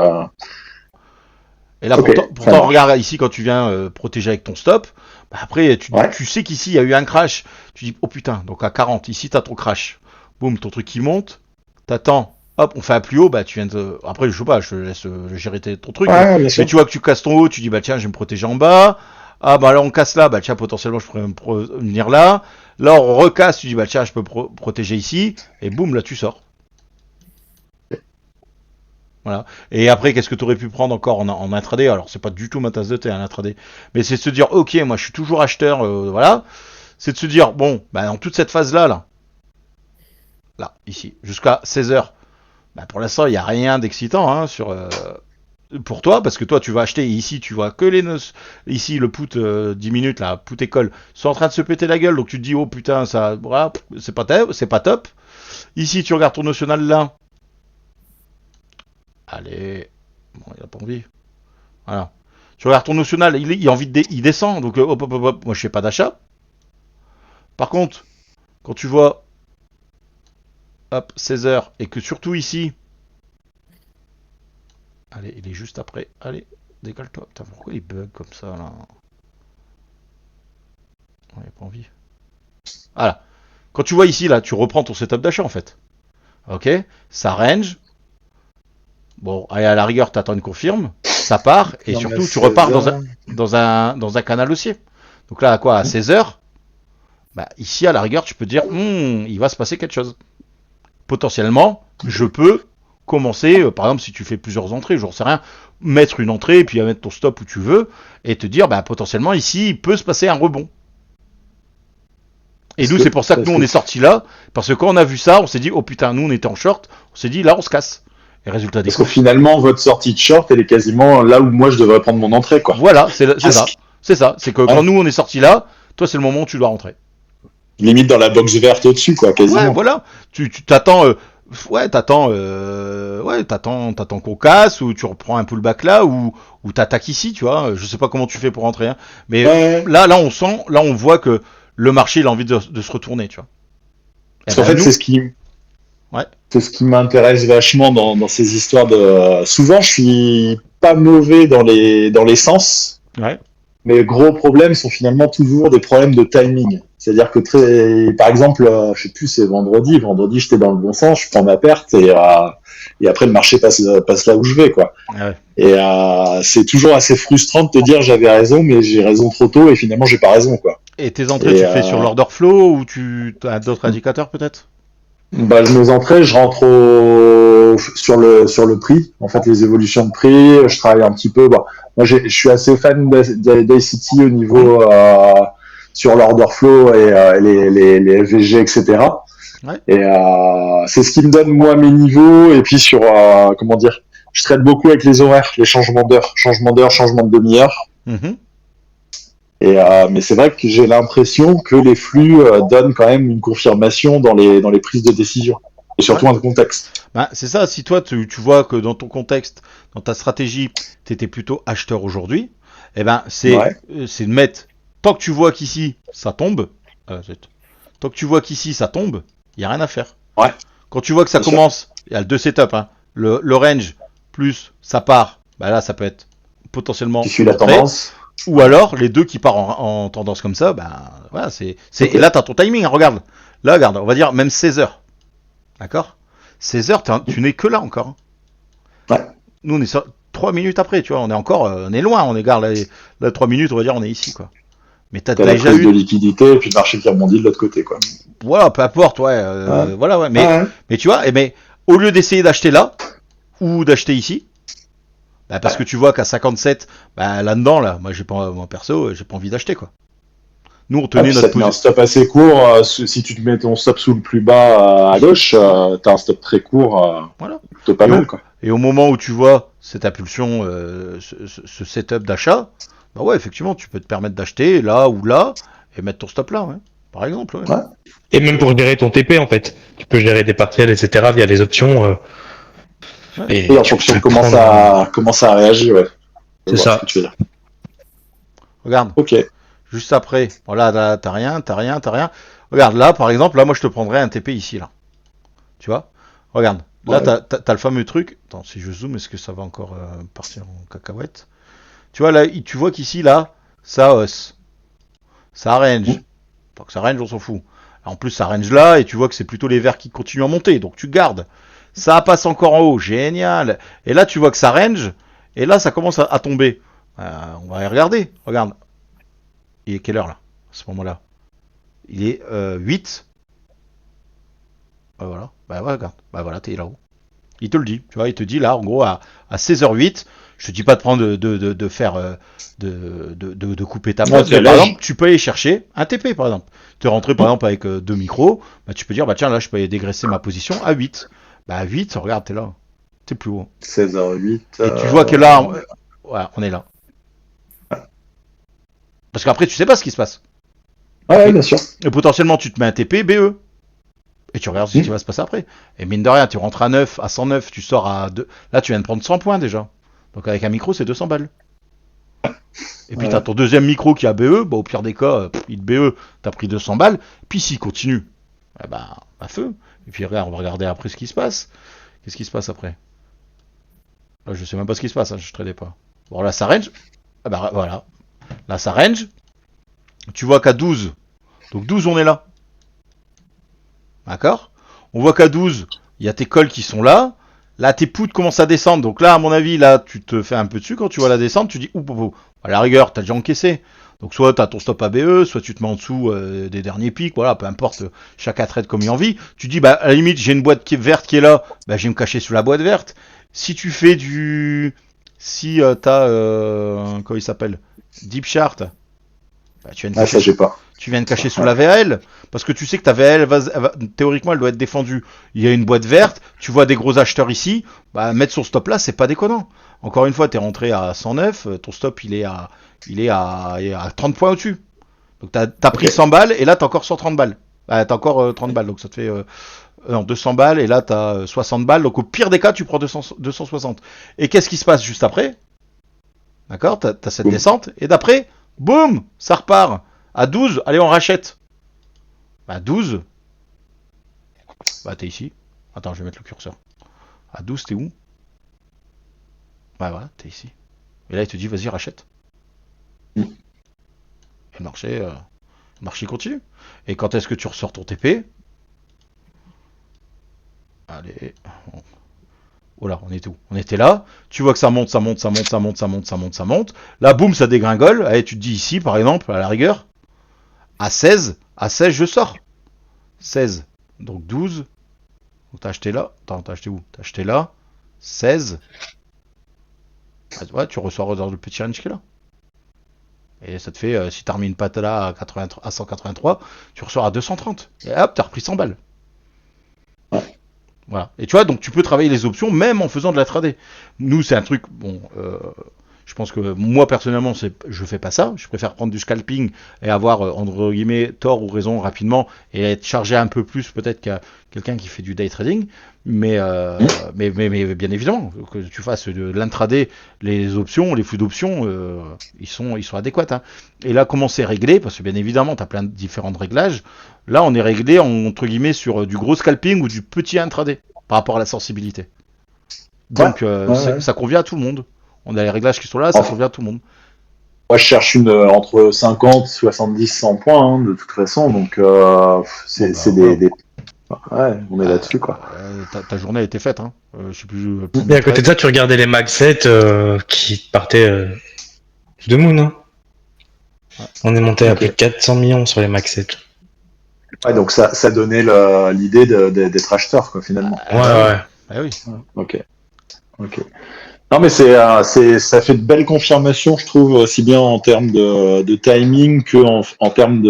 Et là, pourtant regarde ici quand tu viens protéger avec ton stop, bah après tu sais qu'ici il y a eu un crash. Tu dis oh putain, donc à 40, ici t'as ton crash. Boum, ton truc qui monte. T'attends, hop, on fait un plus haut, bah tu viens de. Après je sais pas, je te laisse gérer ton truc. Mais tu vois que tu casses ton haut, tu dis bah tiens je vais me protéger en bas. Ah bah là on casse là, bah tiens potentiellement je pourrais venir là. Là on recasse, tu dis bah tiens je peux protéger ici. Et boum, là tu sors. Voilà. Et après, qu'est-ce que tu aurais pu prendre encore en intraday? Alors, c'est pas du tout ma tasse de thé, un intraday. Mais c'est de se dire, ok, moi, je suis toujours acheteur, voilà. C'est de se dire, bon, bah, dans toute cette phase-là, là, ici, jusqu'à 16h, bah, pour l'instant, il n'y a rien d'excitant, hein, pour toi, parce que toi, tu vas acheter, et ici, tu vois que ici, le put 10 minutes, là, put école, sont en train de se péter la gueule, donc tu te dis, oh putain, ça, voilà, c'est pas top. Ici, tu regardes ton notional, là. Allez, bon, il a pas envie. Voilà. Tu regardes ton notional, il a envie il descend, donc hop, moi je fais pas d'achat. Par contre, quand tu vois, hop, 16h, et que surtout ici, allez, il est juste après, allez, décale-toi. Putain, pourquoi il bug comme ça, là? Il a pas envie. Voilà. Quand tu vois ici, là, tu reprends ton setup d'achat, en fait. Ok, ça range. Bon, allez, à la rigueur, t'attends une confirme, ça part, et non, surtout, tu repars dans un canal haussier. Donc là, à quoi? À 16h, bah, ici, à la rigueur, tu peux dire, il va se passer quelque chose. Potentiellement, je peux commencer, par exemple, si tu fais plusieurs entrées, j'en sais rien, mettre une entrée, puis mettre ton stop où tu veux, et te dire, bah, potentiellement, ici, il peut se passer un rebond. Et nous, c'est pour ça que nous, on est sortis là, parce que quand on a vu ça, on s'est dit, oh putain, nous, on était en short, on s'est dit, là, on se casse. Et résultat des Parce que courses. finalement, votre sortie de short, elle est quasiment là où moi je devrais prendre mon entrée, quoi. Voilà, c'est ça. C'est ça. C'est que Ouais. quand nous, on est sortis là, toi, c'est le moment où tu dois rentrer. Limite dans la box verte au-dessus, quoi, quasiment. Ouais, voilà. Tu t'attends, t'attends qu'on casse, ou tu reprends un pullback là, ou t'attaques ici, tu vois. Je sais pas comment tu fais pour rentrer, hein. Mais Ouais. là, on voit que le marché, il a envie de se retourner, tu vois. Parce qu'en fait, c'est ce qui, Ouais. c'est ce qui m'intéresse vachement dans ces histoires de. Souvent, je suis pas mauvais dans les sens, Ouais. mais les gros problèmes sont finalement toujours des problèmes de timing. C'est-à-dire que par exemple, je sais plus, c'est vendredi. Vendredi, j'étais dans le bon sens, je prends ma perte et après le marché passe là où je vais, quoi. Ouais. Et c'est toujours assez frustrant de te dire j'avais raison, mais j'ai raison trop tôt et finalement j'ai pas raison, quoi. Et tes entrées, Et, tu fais sur l'order flow, ou tu as d'autres indicateurs, peut-être? Bah, mes entrées, je rentre sur le prix. En fait, les évolutions de prix, je travaille un petit peu. Bon, moi, je suis assez fan d'ICT au niveau sur l'order flow et les FVG, etc. Ouais. Et c'est ce qui me donne moi mes niveaux. Et puis sur comment dire, je traite beaucoup avec les horaires, les changements d'heure, changement de demi-heure. Mhm. Et mais c'est vrai que j'ai l'impression que les flux donnent quand même une confirmation dans les prises de décision. Et surtout un contexte. Ben, c'est ça, si toi tu vois que dans ton contexte, dans ta stratégie, tu étais plutôt acheteur aujourd'hui, eh ben c'est de mettre, tant que tu vois qu'ici ça tombe, tant que tu vois qu'ici ça tombe, il n'y a rien à faire. Ouais. Quand tu vois que ça Bien commence, il y a le deux setups, hein, le range plus ça part, ben là ça peut être potentiellement Qui suit la entrée. tendance. Ou alors les deux qui partent en tendance comme ça, ben voilà, c'est et là t'as ton timing, hein, regarde. Là regarde, on va dire même 16 heures. D'accord? 16 heures, tu n'es que là encore. Hein. Ouais. Nous on est 3 minutes après, tu vois, on est encore on est loin, on est garde là 3 minutes, on va dire on est ici, quoi. Mais t'as la déjà prise de eu liquidité et puis le marché qui rebondit de l'autre côté, quoi. voilà, peu importe, ouais, voilà, ouais, mais tu vois, mais au lieu d'essayer d'acheter là ou d'acheter ici, bah parce que tu vois qu'à 57, bah là-dedans là, moi perso, j'ai pas envie d'acheter, quoi. Nous on tenait ça notre te met un position. stop assez court. Si tu te mets ton stop sous le plus bas à gauche, t'as un stop très court. Voilà. Plutôt pas mal, quoi. Et au moment où tu vois cette impulsion, ce setup d'achat, bah ouais, effectivement, tu peux te permettre d'acheter là ou là et mettre ton stop là, ouais. Par exemple. Ouais. Ouais. Et même pour gérer ton TP, en fait. Tu peux gérer des partiels, etc. via les options. Et en tu fonction de peux comment ça réagit, ouais. C'est ça. Ce que tu veux dire. Regarde. Ok. Juste après, voilà, là, t'as rien. Regarde, là, par exemple, là, moi, je te prendrais un TP ici, là. Tu vois? Regarde. Là, Ouais. t'as le fameux truc. Attends, si je zoome, est-ce que ça va encore partir en cacahuète? Tu vois, là, tu vois qu'ici, là, ça hausse. Ça range. Tant que ça range, on s'en fout. En plus, ça range là, et tu vois que c'est plutôt les verts qui continuent à monter. Donc, tu gardes. Ça passe encore en haut. Génial. Et là, tu vois que ça range. Et là, ça commence à tomber. On va y regarder. Regarde. Il est quelle heure là, à ce moment-là? Il est 8. Bah voilà. Bah ouais, regarde. Bah voilà, t'es là-haut. Il te le dit. Tu vois, il te dit là, en gros, à 16h08, je te dis pas de prendre de faire de couper ta boîte. Mais par exemple, tu peux aller chercher un TP, par exemple. Tu es rentré par exemple avec 2 micros, bah tu peux dire, bah tiens, là, je peux aller dégraisser ma position à 8. Bah à 8, regarde, t'es là. T'es plus haut. 16h08. Et tu vois que là, on est là. Parce qu'après, tu sais pas ce qui se passe. Ouais, bien sûr. Et potentiellement, tu te mets un TP, BE. Et tu regardes ce qui va se passer après. Et mine de rien, tu rentres à 9, à 109, tu sors à 2. Là, tu viens de prendre 100 points déjà. Donc avec un micro, c'est 200 balles. Et puis, t'as ton deuxième micro qui a BE. Bah, au pire des cas, il te BE, t'as pris 200 balles. Puis s'il continue, bah, à feu. Et puis, regarde, on va regarder après ce qui se passe. Qu'est-ce qui se passe après? Là, je sais même pas ce qui se passe, hein, je tradais pas. Bon, là, ça range. Ah bah, voilà. Là, ça range. Tu vois qu'à 12. Donc 12, on est là. D'accord? On voit qu'à 12, il y a tes calls qui sont là. Là, tes puts commencent à descendre. Donc là, à mon avis, là, tu te fais un peu dessus. Quand tu vois la descente, tu dis, ouh, à la rigueur, t'as déjà encaissé. Donc soit t'as ton stop ABE, soit tu te mets en dessous des derniers pics. Voilà, peu importe, chacun trade comme il en vit. Tu dis, bah, à la limite, j'ai une boîte verte qui est là. Bah, je vais me cacher sous la boîte verte. Si tu fais du... Si t'as... comment il s'appelle? Deep Chart. Bah, tu viens de Ah, ça, cacher, j'ai pas. tu viens de cacher sous la VAL, parce que tu sais que ta VAL, théoriquement, elle doit être défendue. Il y a une boîte verte, tu vois des gros acheteurs ici, bah, mettre son stop là, c'est pas déconnant. Encore une fois, t'es rentré à 109, ton stop, il est à 30 points au-dessus. Donc t'as pris 100 balles, et là, t'as encore 130 balles. T'as encore 30 balles, donc ça te fait 200 balles, et là, t'as 60 balles. Donc au pire des cas, tu prends 260. Et qu'est-ce qui se passe juste après? D'accord, t'as cette descente, et d'après, boum, ça repart. À 12, allez, on rachète. À 12, bah t'es ici. Attends, je vais mettre le curseur. À 12, t'es où? Bah voilà, t'es ici. Et là, il te dit, vas-y, rachète. Et le marché continue. Et quand est-ce que tu ressors ton TP? Allez. Oh là, on était où? On était là. Tu vois que ça monte, ça monte, ça monte, ça monte, ça monte, ça monte, ça monte. Là, boum, ça dégringole. Allez, tu te dis ici, par exemple, à la rigueur. À 16, je sors. 16, donc 12. Donc t'as acheté là. Attends, t'as acheté où? T'as acheté là. 16. Ah, ouais, tu ressors dans le petit range qui est là. Et ça te fait, si t'as remis une patte là à 183, tu ressors à 230. Et hop, t'as repris 100 balles. Voilà. Et tu vois, donc tu peux travailler les options même en faisant de la trad. Nous, c'est un truc, bon, je pense que moi personnellement, je fais pas ça. Je préfère prendre du scalping et avoir entre guillemets tort ou raison rapidement et être chargé un peu plus peut-être qu'à quelqu'un qui fait du day trading. Mais bien évidemment que tu fasses de l'intraday, les options, les flux d'options, ils sont adéquats. Hein. Et là, comment c'est réglé? Parce que bien évidemment, tu as plein de différents réglages. Là, on est réglé entre guillemets sur du gros scalping ou du petit intraday par rapport à la sensibilité. Donc ça convient à tout le monde. On a les réglages qui sont là, ça convient à tout le monde. Moi, je cherche entre 50, 70, 100 points, hein, de toute façon. Donc, c'est des... Ouais, on est là-dessus, quoi. Ta journée a été faite. Hein. Je sais plus. Et à côté de ça, tu regardais les mag 7 qui partaient de Moon. Hein. On est monté à plus de 400 millions sur les mag 7. Ouais, donc ça donnait l'idée d'être acheteur, quoi, finalement. Ouais. Ah oui. Ok. Non, mais ça fait de belles confirmations, je trouve, aussi bien en termes de timing que en termes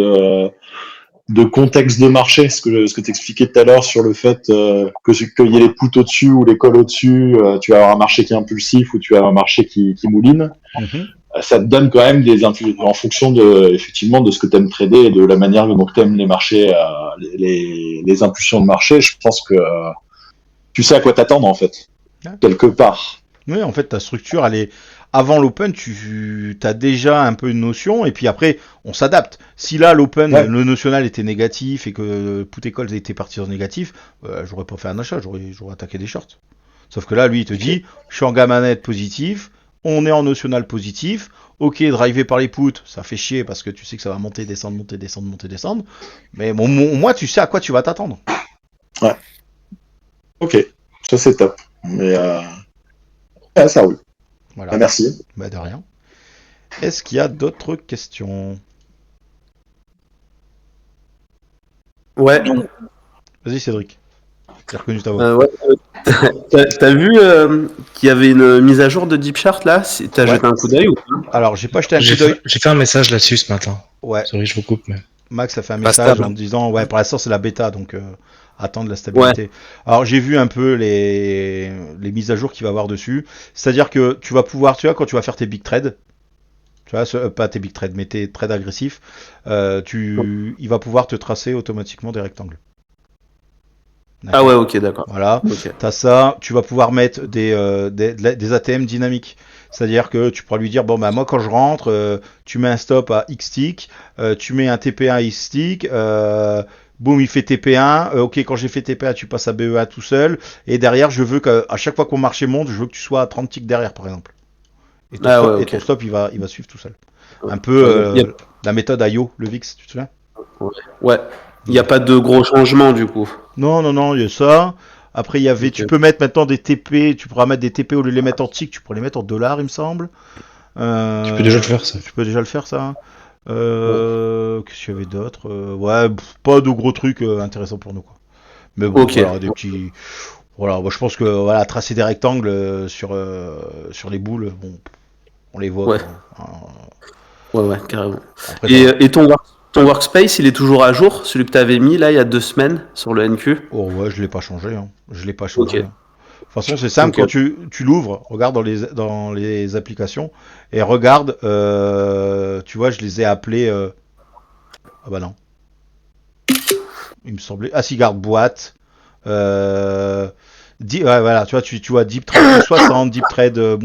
de contexte de marché. Ce que tu expliquais tout à l'heure sur le fait qu'il y ait les puts au-dessus ou les calls au-dessus, tu vas avoir un marché qui est impulsif ou tu vas avoir un marché qui mouline. Mm-hmm. Ça te donne quand même en fonction effectivement de ce que tu aimes trader et de la manière dont tu aimes les marchés, les impulsions de marché. Je pense que tu sais à quoi t'attendre, en fait, quelque part. Oui, en fait, ta structure, elle est avant l'open, tu as déjà un peu une notion, et puis après, on s'adapte. Si là, l'open, le notional était négatif et que put et calls étaient partis en négatif, j'aurais pas fait un achat, j'aurais attaqué des shorts. Sauf que là, lui, il te dit, je suis en gamma net positif, on est en notional positif, ok, drivé par les puts, ça fait chier parce que tu sais que ça va monter, descendre, monter, descendre, monter, descendre, mais bon, au moins, tu sais à quoi tu vas t'attendre. Ouais. Ok, ça c'est top. Mais ça roule. Voilà. Merci. Bah de rien. Est-ce qu'il y a d'autres questions? Ouais. Vas-y Cédric. J'ai reconnu ta voix. Ouais. T'as vu qu'il y avait une mise à jour de Deep Chart là? T'as jeté un coup d'œil ou pas? Alors j'ai pas jeté un coup d'œil. J'ai fait un message là-dessus ce matin. Ouais. Sorry, je vous coupe. Mais... Max a fait un message en disant ouais, pour l'instant c'est la bêta donc attendre la stabilité. Ouais. Alors j'ai vu un peu les mises à jour qu'il va y avoir dessus. C'est-à-dire que tu vas pouvoir, tu vois, quand tu vas faire tes big trades, tu vois, pas tes big trades, mais tes trades agressifs, il va pouvoir te tracer automatiquement des rectangles. Ah ouais, ok, d'accord. Voilà, okay. T'as ça, tu vas pouvoir mettre des ATM dynamiques. C'est-à-dire que tu pourras lui dire, bon bah moi quand je rentre, tu mets un stop à X tick, tu mets un TP1 à X tick, boum il fait TP1, ok quand j'ai fait TP1 tu passes à BE1 tout seul, et derrière je veux qu'à chaque fois qu'on marché monte, je veux que tu sois à 30 ticks derrière par exemple. Et ton stop il va suivre tout seul. Un peu la méthode IO, le VIX, tu te souviens? Ouais. Il n'y a pas de gros changements du coup. Non, il y a ça. Après, il y avait, tu peux mettre maintenant des TP, tu pourras mettre des TP au lieu de les mettre en tick, tu pourrais les mettre en dollars, il me semble. Tu peux déjà le faire, ça. Tu peux déjà le faire, ça. Qu'est-ce qu'il y avait d'autre? Ouais, pas de gros trucs intéressants pour nous, quoi. Mais bon, voilà, des petits. Voilà, moi, je pense que voilà, tracer des rectangles sur les boules, bon, on les voit. Ouais. Ouais, carrément. Après, ça- Et ton workspace, il est toujours à jour, celui que tu avais mis là il y a 2 semaines sur le NQ? Oh ouais, je l'ai pas changé. Hein. Je l'ai pas changé. Ok. Hein. De toute façon, c'est simple. Ok. Quand tu l'ouvres, regarde dans les applications et regarde. Tu vois, je les ai appelés. Ah bah non. Il me semblait. Ah si, garde boîte. Ouais, voilà. Tu vois, Deep Trade plus 60, Deep Trade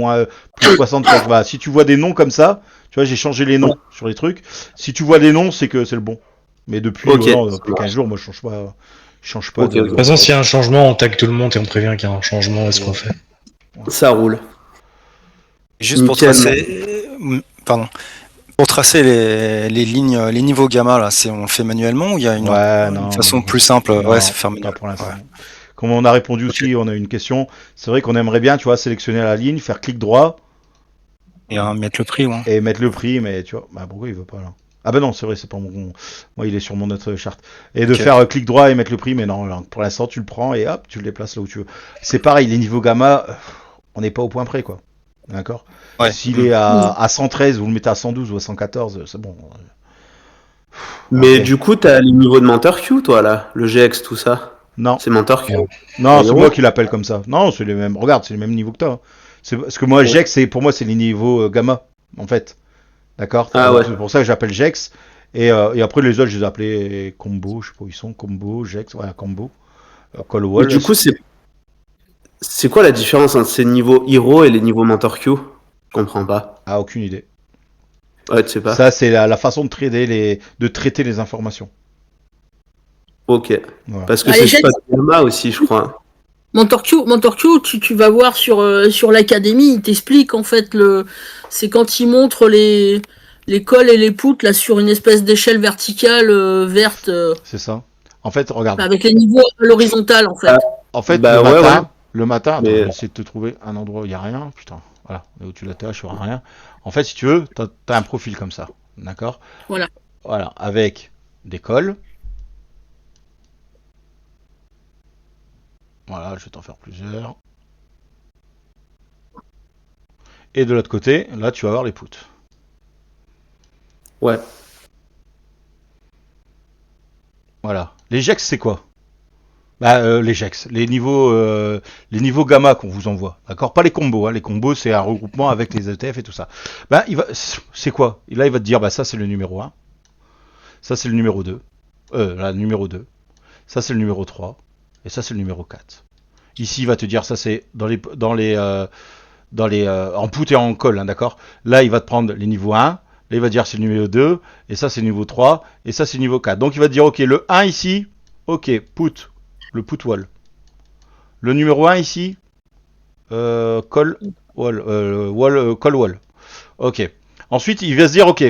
plus 63. Voilà. Si tu vois des noms comme ça, tu vois, j'ai changé les noms sur les trucs. Si tu vois des noms, c'est que c'est le bon. Mais depuis, Ok. depuis 15 jours, moi, je change pas. Je change pas Ok, de. ok. De toute façon, s'il y a un changement, on tag tout le monde et on prévient qu'il y a un changement et ce qu'on fait. Ça roule. Juste pour Nickel. tracer, pardon, pour tracer les lignes, les niveaux gamma là, on le fait manuellement ou il y a une Non, façon non. plus simple? Non, Ouais, c'est faire pas manuel. pour l'instant. Ouais. Comme on a répondu aussi, on a une question. C'est vrai qu'on aimerait bien, tu vois, sélectionner la ligne, faire clic droit Et mettre le prix, ouais. et mettre le prix, mais tu vois, bah pourquoi il veut pas là? Ah bah non, c'est vrai, c'est pas mon. Moi, il est sur mon autre charte. Et de Ok. faire clic droit et mettre le prix, mais non, là, pour l'instant, tu le prends et hop, tu le déplaces là où tu veux. C'est pareil, les niveaux gamma, on n'est pas au point près, quoi. D'accord? Ouais. S'il est à 113, vous le mettez à 112 ou à 114, c'est bon. Mais Ok. du coup, t'as les niveaux de Mentor Q, toi, là? Le GX, tout ça? Non. C'est Mentor Q? Non, c'est Zéro. moi qui l'appelle comme ça. Non, c'est les mêmes. Regarde, c'est les mêmes niveaux que toi. Parce que moi, Ouais. Jex, pour moi, c'est les niveaux gamma, en fait. D'accord. Ah Donc, ouais. c'est pour ça que j'appelle Jex. Et après, les autres, je les ai appelés Combo. Je sais pas où ils sont. Combo, Jex, voilà, Combo. Call Mais Wall. du coup, c'est quoi la différence entre ces niveaux Hero et les niveaux Mentor Q? Je comprends pas. Ah, aucune idée. Ouais, tu sais pas. Ça, c'est la façon de traiter les informations. Ok. Voilà. Parce que Ah, c'est les jets- Spot Gamma aussi, je crois. Mentor Q, tu vas voir sur l'académie, il t'explique en fait c'est quand il montre les cols et les poutres là sur une espèce d'échelle verticale verte C'est ça. En fait, regarde. avec les niveaux à l'horizontale en fait. Ah, En fait, Bah, ouais. le matin, attends, Mais- je vais essayer de te trouver un endroit où il n'y a rien. Putain, voilà, là où tu l'attaches, il n'y aura rien. En fait, si tu veux, tu as un profil comme ça. D'accord? Voilà. Voilà, avec des cols. Voilà, je vais t'en faire plusieurs. Et de l'autre côté, là, tu vas avoir les poutres. Ouais. Voilà. Les JEX, c'est quoi? Les JEX, les niveaux gamma qu'on vous envoie, d'accord? Pas les combos, hein. Les combos, c'est un regroupement avec les ETF et tout ça. C'est quoi? Et là, il va te dire, ça, c'est le numéro 1. Ça, c'est le numéro 2. Là, le numéro 2. Ça, c'est le numéro 3. Et ça, c'est le numéro 4. Ici, il va te dire, ça, c'est en put et en colle, hein, d'accord? Là, il va te prendre les niveaux 1. Là, il va te dire, c'est le numéro 2. Et ça, c'est le niveau 3. Et ça, c'est le niveau 4. Donc, il va te dire, ok, le 1 ici, ok, put. Le put wall. Le numéro 1 ici, call wall, call wall. Ok. Ensuite, il va se dire, ok,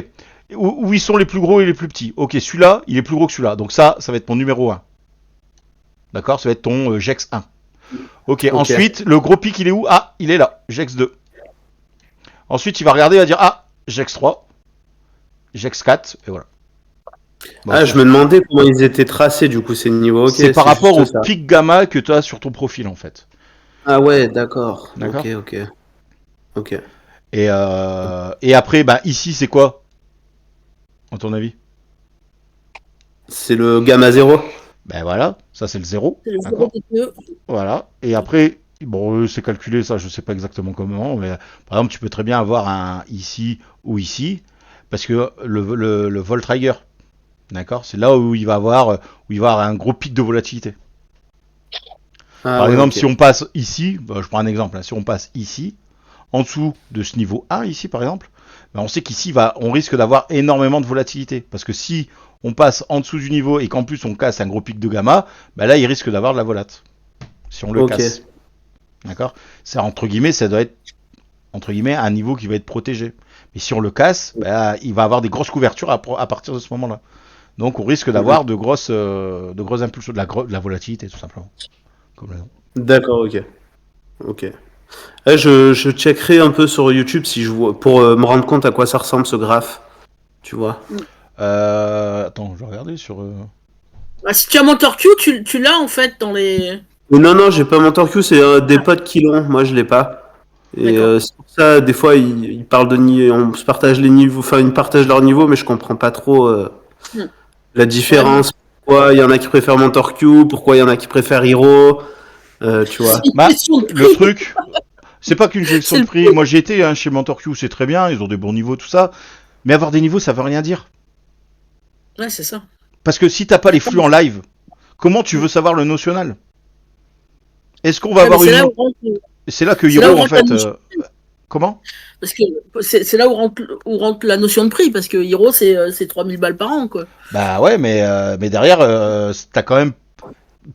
où ils sont les plus gros et les plus petits. Ok, celui-là, il est plus gros que celui-là. Donc ça va être mon numéro 1. D'accord? Ça va être ton GEX 1. Ok, ensuite, le gros pic, il est où? Ah, il est là, GEX 2. Ensuite, il va regarder, il va dire, ah, GEX 3, GEX 4, et voilà. Bon, Je me demandais comment ils étaient tracés, du coup, ces niveaux. Ok, c'est par rapport au juste ça. pic gamma que tu as sur ton profil, en fait. Ah ouais, d'accord. D'accord. Ok. Et après, ici, c'est quoi? À ton avis? C'est le gamma 0. Ben voilà, ça c'est le 0. C'est le D'accord. 0 Voilà. Et après, bon, c'est calculé, ça, je sais pas exactement comment, mais par exemple, tu peux très bien avoir un ici ou ici, parce que le vol trigger, d'accord, c'est là où il va avoir un gros pic de volatilité. Par exemple, si on passe ici, je prends un exemple, hein, si on passe ici, en dessous de ce niveau 1 ici par exemple, on sait qu'ici on risque d'avoir énormément de volatilité. Parce que si on passe en dessous du niveau et qu'en plus on casse un gros pic de gamma, là il risque d'avoir de la volate. Si on le casse. D'accord? C'est entre guillemets, ça doit être entre guillemets un niveau qui va être protégé. Mais si on le casse, il va avoir des grosses couvertures à partir de ce moment-là. Donc on risque d'avoir de grosses impulsions, de la volatilité tout simplement. D'accord, ok. Je checkerai un peu sur YouTube si je vois, pour me rendre compte à quoi ça ressemble ce graphe. Tu vois. Attends, je vais regarder sur. Si tu as Mentor Q, tu l'as en fait dans les. Non, j'ai pas Mentor Q, c'est des potes qui l'ont. Moi, je l'ai pas. Et D'accord. c'est pour ça, des fois, ils parlent on se partage les niveaux, enfin, ils partagent leurs niveaux, mais je comprends pas trop Hmm. la différence. Pourquoi il y en a qui préfèrent Mentor Q, pourquoi il y en a qui préfèrent Hero, tu vois. C'est une Bah, question de le prix. truc, c'est pas qu'une gestion C'est de le prix. Moi, j'ai été chez MentorQ, c'est très bien, ils ont des bons niveaux, tout ça. Mais avoir des niveaux, ça veut rien dire. Ouais, c'est ça. Parce que si t'as pas les flux en live, comment tu veux savoir le notional? Est-ce qu'on va Ouais, mais avoir c'est là une... où rentre, C'est là que c'est là où Hero, en rentre la fait... notion. Comment? Parce que c'est là où rentre la notion de prix, parce que Hero, c'est 3000 balles par an, quoi. Bah ouais, mais derrière, t'as quand même...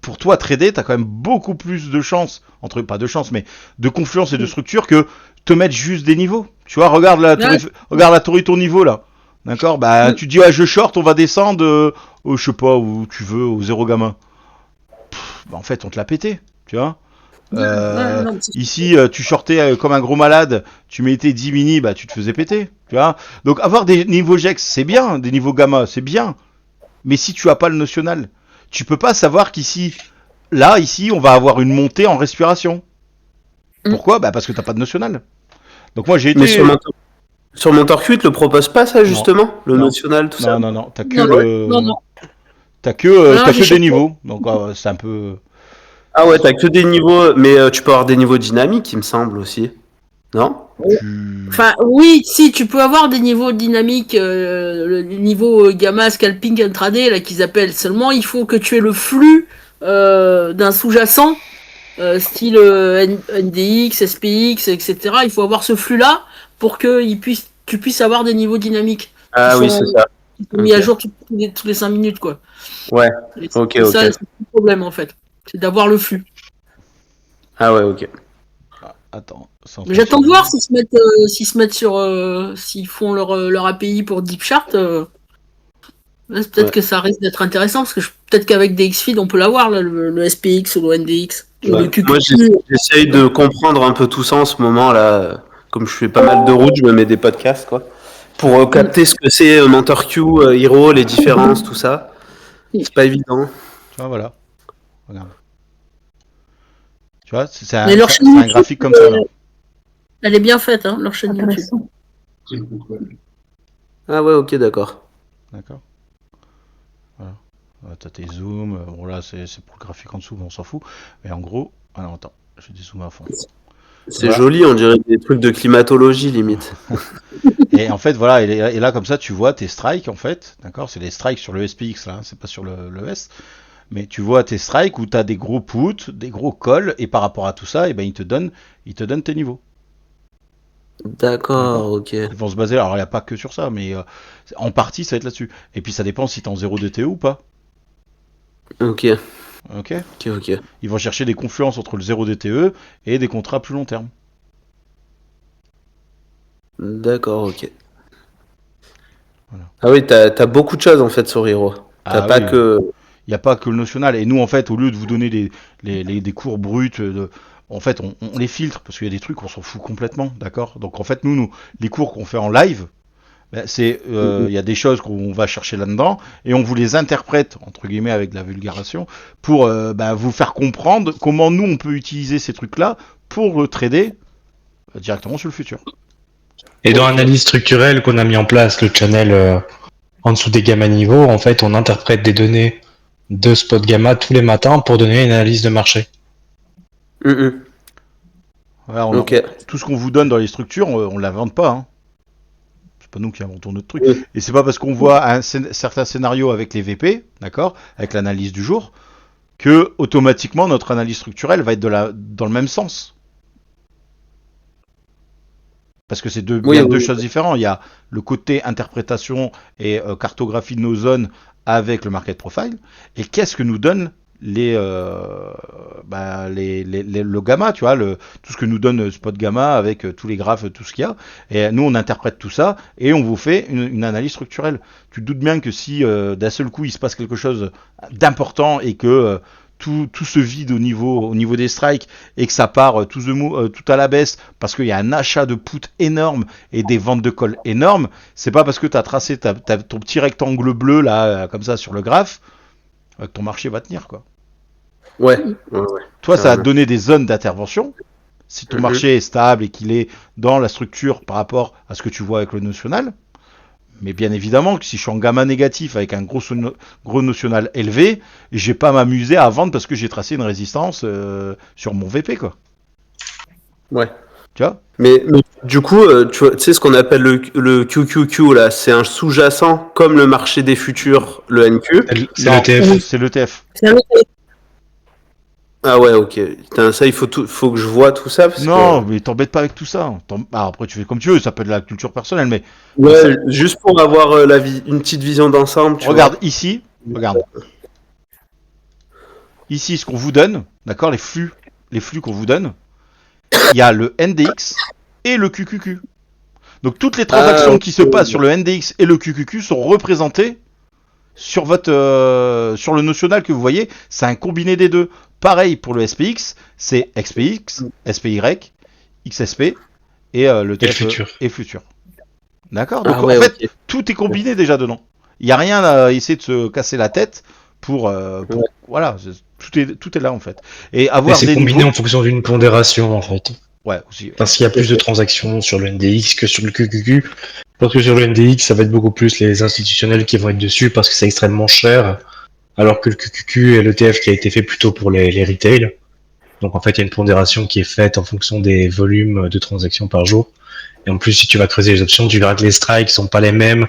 Pour toi, trader, t'as quand même beaucoup plus de chances, pas de chance, mais de confluence et de structure que te mettre juste des niveaux. Tu vois, regarde la Torito niveau, là. D'accord? Bah, tu te dis, ah, je short, on va descendre, je sais pas, où tu veux, au 0 gamma. Bah, en fait, on te l'a pété, tu vois. Non, Ici, tu shortais comme un gros malade, tu mettais 10 mini, bah tu te faisais péter, tu vois. Donc avoir des niveaux GEX, c'est bien, des niveaux gamma, c'est bien. Mais si tu as pas le notional, tu peux pas savoir qu'ici, ici, on va avoir une montée en respiration. Pourquoi? Bah parce que t'as pas de notional. Donc moi j'ai Mais été... sur Mentor Q, ils te le proposent pas, ça, Non, justement? Le non, national, tout ça? non, t'as que non. t'as que Alors, j'ai des cherché. niveaux. Donc c'est un peu... Ah ouais, t'as que des niveaux, mais tu peux avoir des niveaux dynamiques, il me semble, aussi. Non? Enfin, oui, si, tu peux avoir des niveaux dynamiques, le niveau gamma, scalping, intraday, là, qu'ils appellent. Seulement, il faut que tu aies le flux d'un sous-jacent, style NDX, SPX, etc. Il faut avoir ce flux-là pour que tu puisses avoir des niveaux dynamiques Ah oui, c'est ça. qui sont mis à Ok. jour tous les 5 minutes, quoi. Ouais, Et ok, c'est ça, ok. c'est le problème, en fait. C'est d'avoir le flux. Ah ouais, ok. Attends, c'est en train Mais de j'attends de charger. voir s'ils se mettent sur, s'ils font leur API pour DeepChart. Là, peut-être Ouais. que ça risque d'être intéressant parce que peut-être qu'avec DXFeed on peut l'avoir là, le SPX ou le NDX ou Ouais. le QQQ. Moi, j'essaye de comprendre un peu tout ça en ce moment, là. Comme je fais pas mal de routes, je me mets des podcasts, quoi. Pour capter ce que c'est Mentor Q, Hero, les différences, tout ça. C'est pas évident. Tu vois, voilà. Regarde. Tu vois, c'est Mais leur chaîne un YouTube, graphique comme ça, là. elle est bien faite, hein, leur chaîne YouTube. Intéressant. Ah ouais, ok, d'accord. D'accord. Voilà. T'as tes zooms. Bon, là, c'est pour le graphique en dessous, mais on s'en fout. Mais en gros. Ah non, attends. J'ai des zooms à fond. C'est Voilà. joli, on dirait des trucs de climatologie, limite. Et en fait, voilà. Et là, comme ça, tu vois tes strikes, en fait. D'accord? C'est les strikes sur le SPX, là. Hein, c'est pas sur le S. Mais tu vois tes strikes où tu as des gros puts, des gros calls, et par rapport à tout ça, eh ben, ils te donnent tes niveaux. D'accord, ok. Ils vont se baser, alors il n'y a pas que sur ça, mais en partie ça va être là-dessus. Et puis ça dépend si tu es en 0 DTE ou pas. Ok, Ok. ok, ok. Ils vont chercher des confluences entre le 0 DTE et des contrats plus long terme. D'accord, ok. Voilà. Ah oui, t'as beaucoup de choses en fait sur Hero. T'as Ah pas oui, que. il n'y a pas que le national. Et nous, en fait, au lieu de vous donner des cours bruts, en fait, on les filtre parce qu'il y a des trucs qu'on s'en fout complètement, d'accord. Donc en fait, nous, les cours qu'on fait en live, ben, il y a des choses qu'on va chercher là-dedans et on vous les interprète entre guillemets avec de la vulgarisation pour vous faire comprendre comment nous on peut utiliser ces trucs-là pour trader directement sur le futur. Et dans l'analyse structurelle qu'on a mis en place, le channel en dessous des gamma niveaux, en fait, on interprète des données de spot gamma tous les matins pour donner une analyse de marché. Voilà, Ok. tout ce qu'on vous donne dans les structures, on l'invente pas. Hein. C'est pas nous qui inventons notre truc. Oui. Et c'est pas parce qu'on voit certains scénarios avec les VP, d'accord, avec l'analyse du jour, que automatiquement notre analyse structurelle va être dans le même sens. Parce que c'est deux choses différentes. Il y a le côté interprétation et cartographie de nos zones avec le market profile. Et qu'est-ce que nous donne le gamma, tu vois, tout ce que nous donne Spot Gamma avec tous les graphes, tout ce qu'il y a. Et nous, on interprète tout ça et on vous fait une analyse structurelle. Tu te doutes bien que si d'un seul coup il se passe quelque chose d'important et que tout se vide au niveau des strikes et que ça part tout à la baisse parce qu'il y a un achat de put énorme et des ventes de call énormes, c'est pas parce que tu as tracé ton petit rectangle bleu là comme ça sur le graphe que ton marché va tenir quoi. Ouais. Toi ça a donné des zones d'intervention Si ton marché est stable et qu'il est dans la structure par rapport à ce que tu vois avec le notional, mais bien évidemment que si je suis en gamma négatif avec un gros notional élevé, je vais pas m'amuser à vendre parce que j'ai tracé une résistance sur mon VP, quoi. Ouais. Tu vois? Mais du coup, tu sais ce qu'on appelle le QQQ là, c'est un sous-jacent comme le marché des futurs, le NQ. C'est Non, l'ETF. c'est l'ETF. C'est un Ah ouais, ok. Putain, ça, faut que je vois tout ça. Parce Non, mais t'embêtes pas avec tout ça. Après, tu fais comme tu veux, ça peut être de la culture personnelle, mais ouais, ça... juste pour avoir une petite vision d'ensemble. Regarde ici, regarde. Ici, ce qu'on vous donne, d'accord, les flux qu'on vous donne, il y a le NDX et le QQQ. Donc toutes les transactions qui se passent sur le NDX et le QQQ sont représentées sur sur le notional que vous voyez. C'est un combiné des deux. Pareil pour le SPX, c'est XPX, SPY, XSP et le TF et futur. D'accord. Donc en fait, tout est combiné déjà dedans. Il n'y a rien à essayer de se casser la tête pour voilà, tout est là en fait. Et avoir c'est des combiné niveaux... en fonction d'une pondération en fait. Ouais, aussi. Parce qu'il y a plus de transactions sur le NDX que sur le QQQ. Parce que sur le NDX, ça va être beaucoup plus les institutionnels qui vont être dessus parce que c'est extrêmement cher. Alors que le QQQ est l'ETF qui a été fait plutôt pour les retail. Donc en fait, il y a une pondération qui est faite en fonction des volumes de transactions par jour. Et en plus, si tu vas creuser les options, tu verras que les strikes sont pas les mêmes.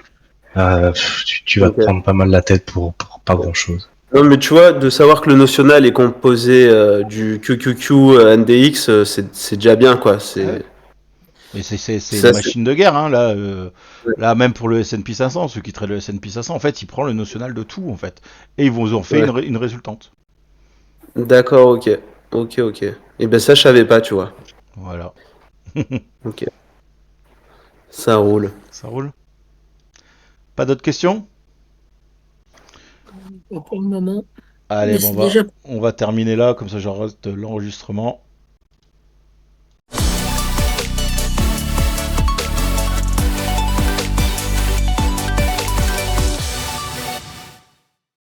Tu vas te prendre pas mal la tête pour pas grand chose. Non, mais tu vois, de savoir que le notional est composé du QQQ NDX, c'est déjà bien, quoi. Mais c'est une machine de guerre, hein, là. Là, même pour le S&P 500, ceux qui traitent le S&P 500, en fait, ils prennent le notional de tout, en fait. Et ils vous en fait une résultante. D'accord, ok. Et ben ça, je savais pas, tu vois. Voilà. Ok. Ça roule. Ça roule. Pas d'autres questions? Pour le moment. Allez, Mais bon, c'est déjà... on va terminer là, comme ça j'arrête l'enregistrement.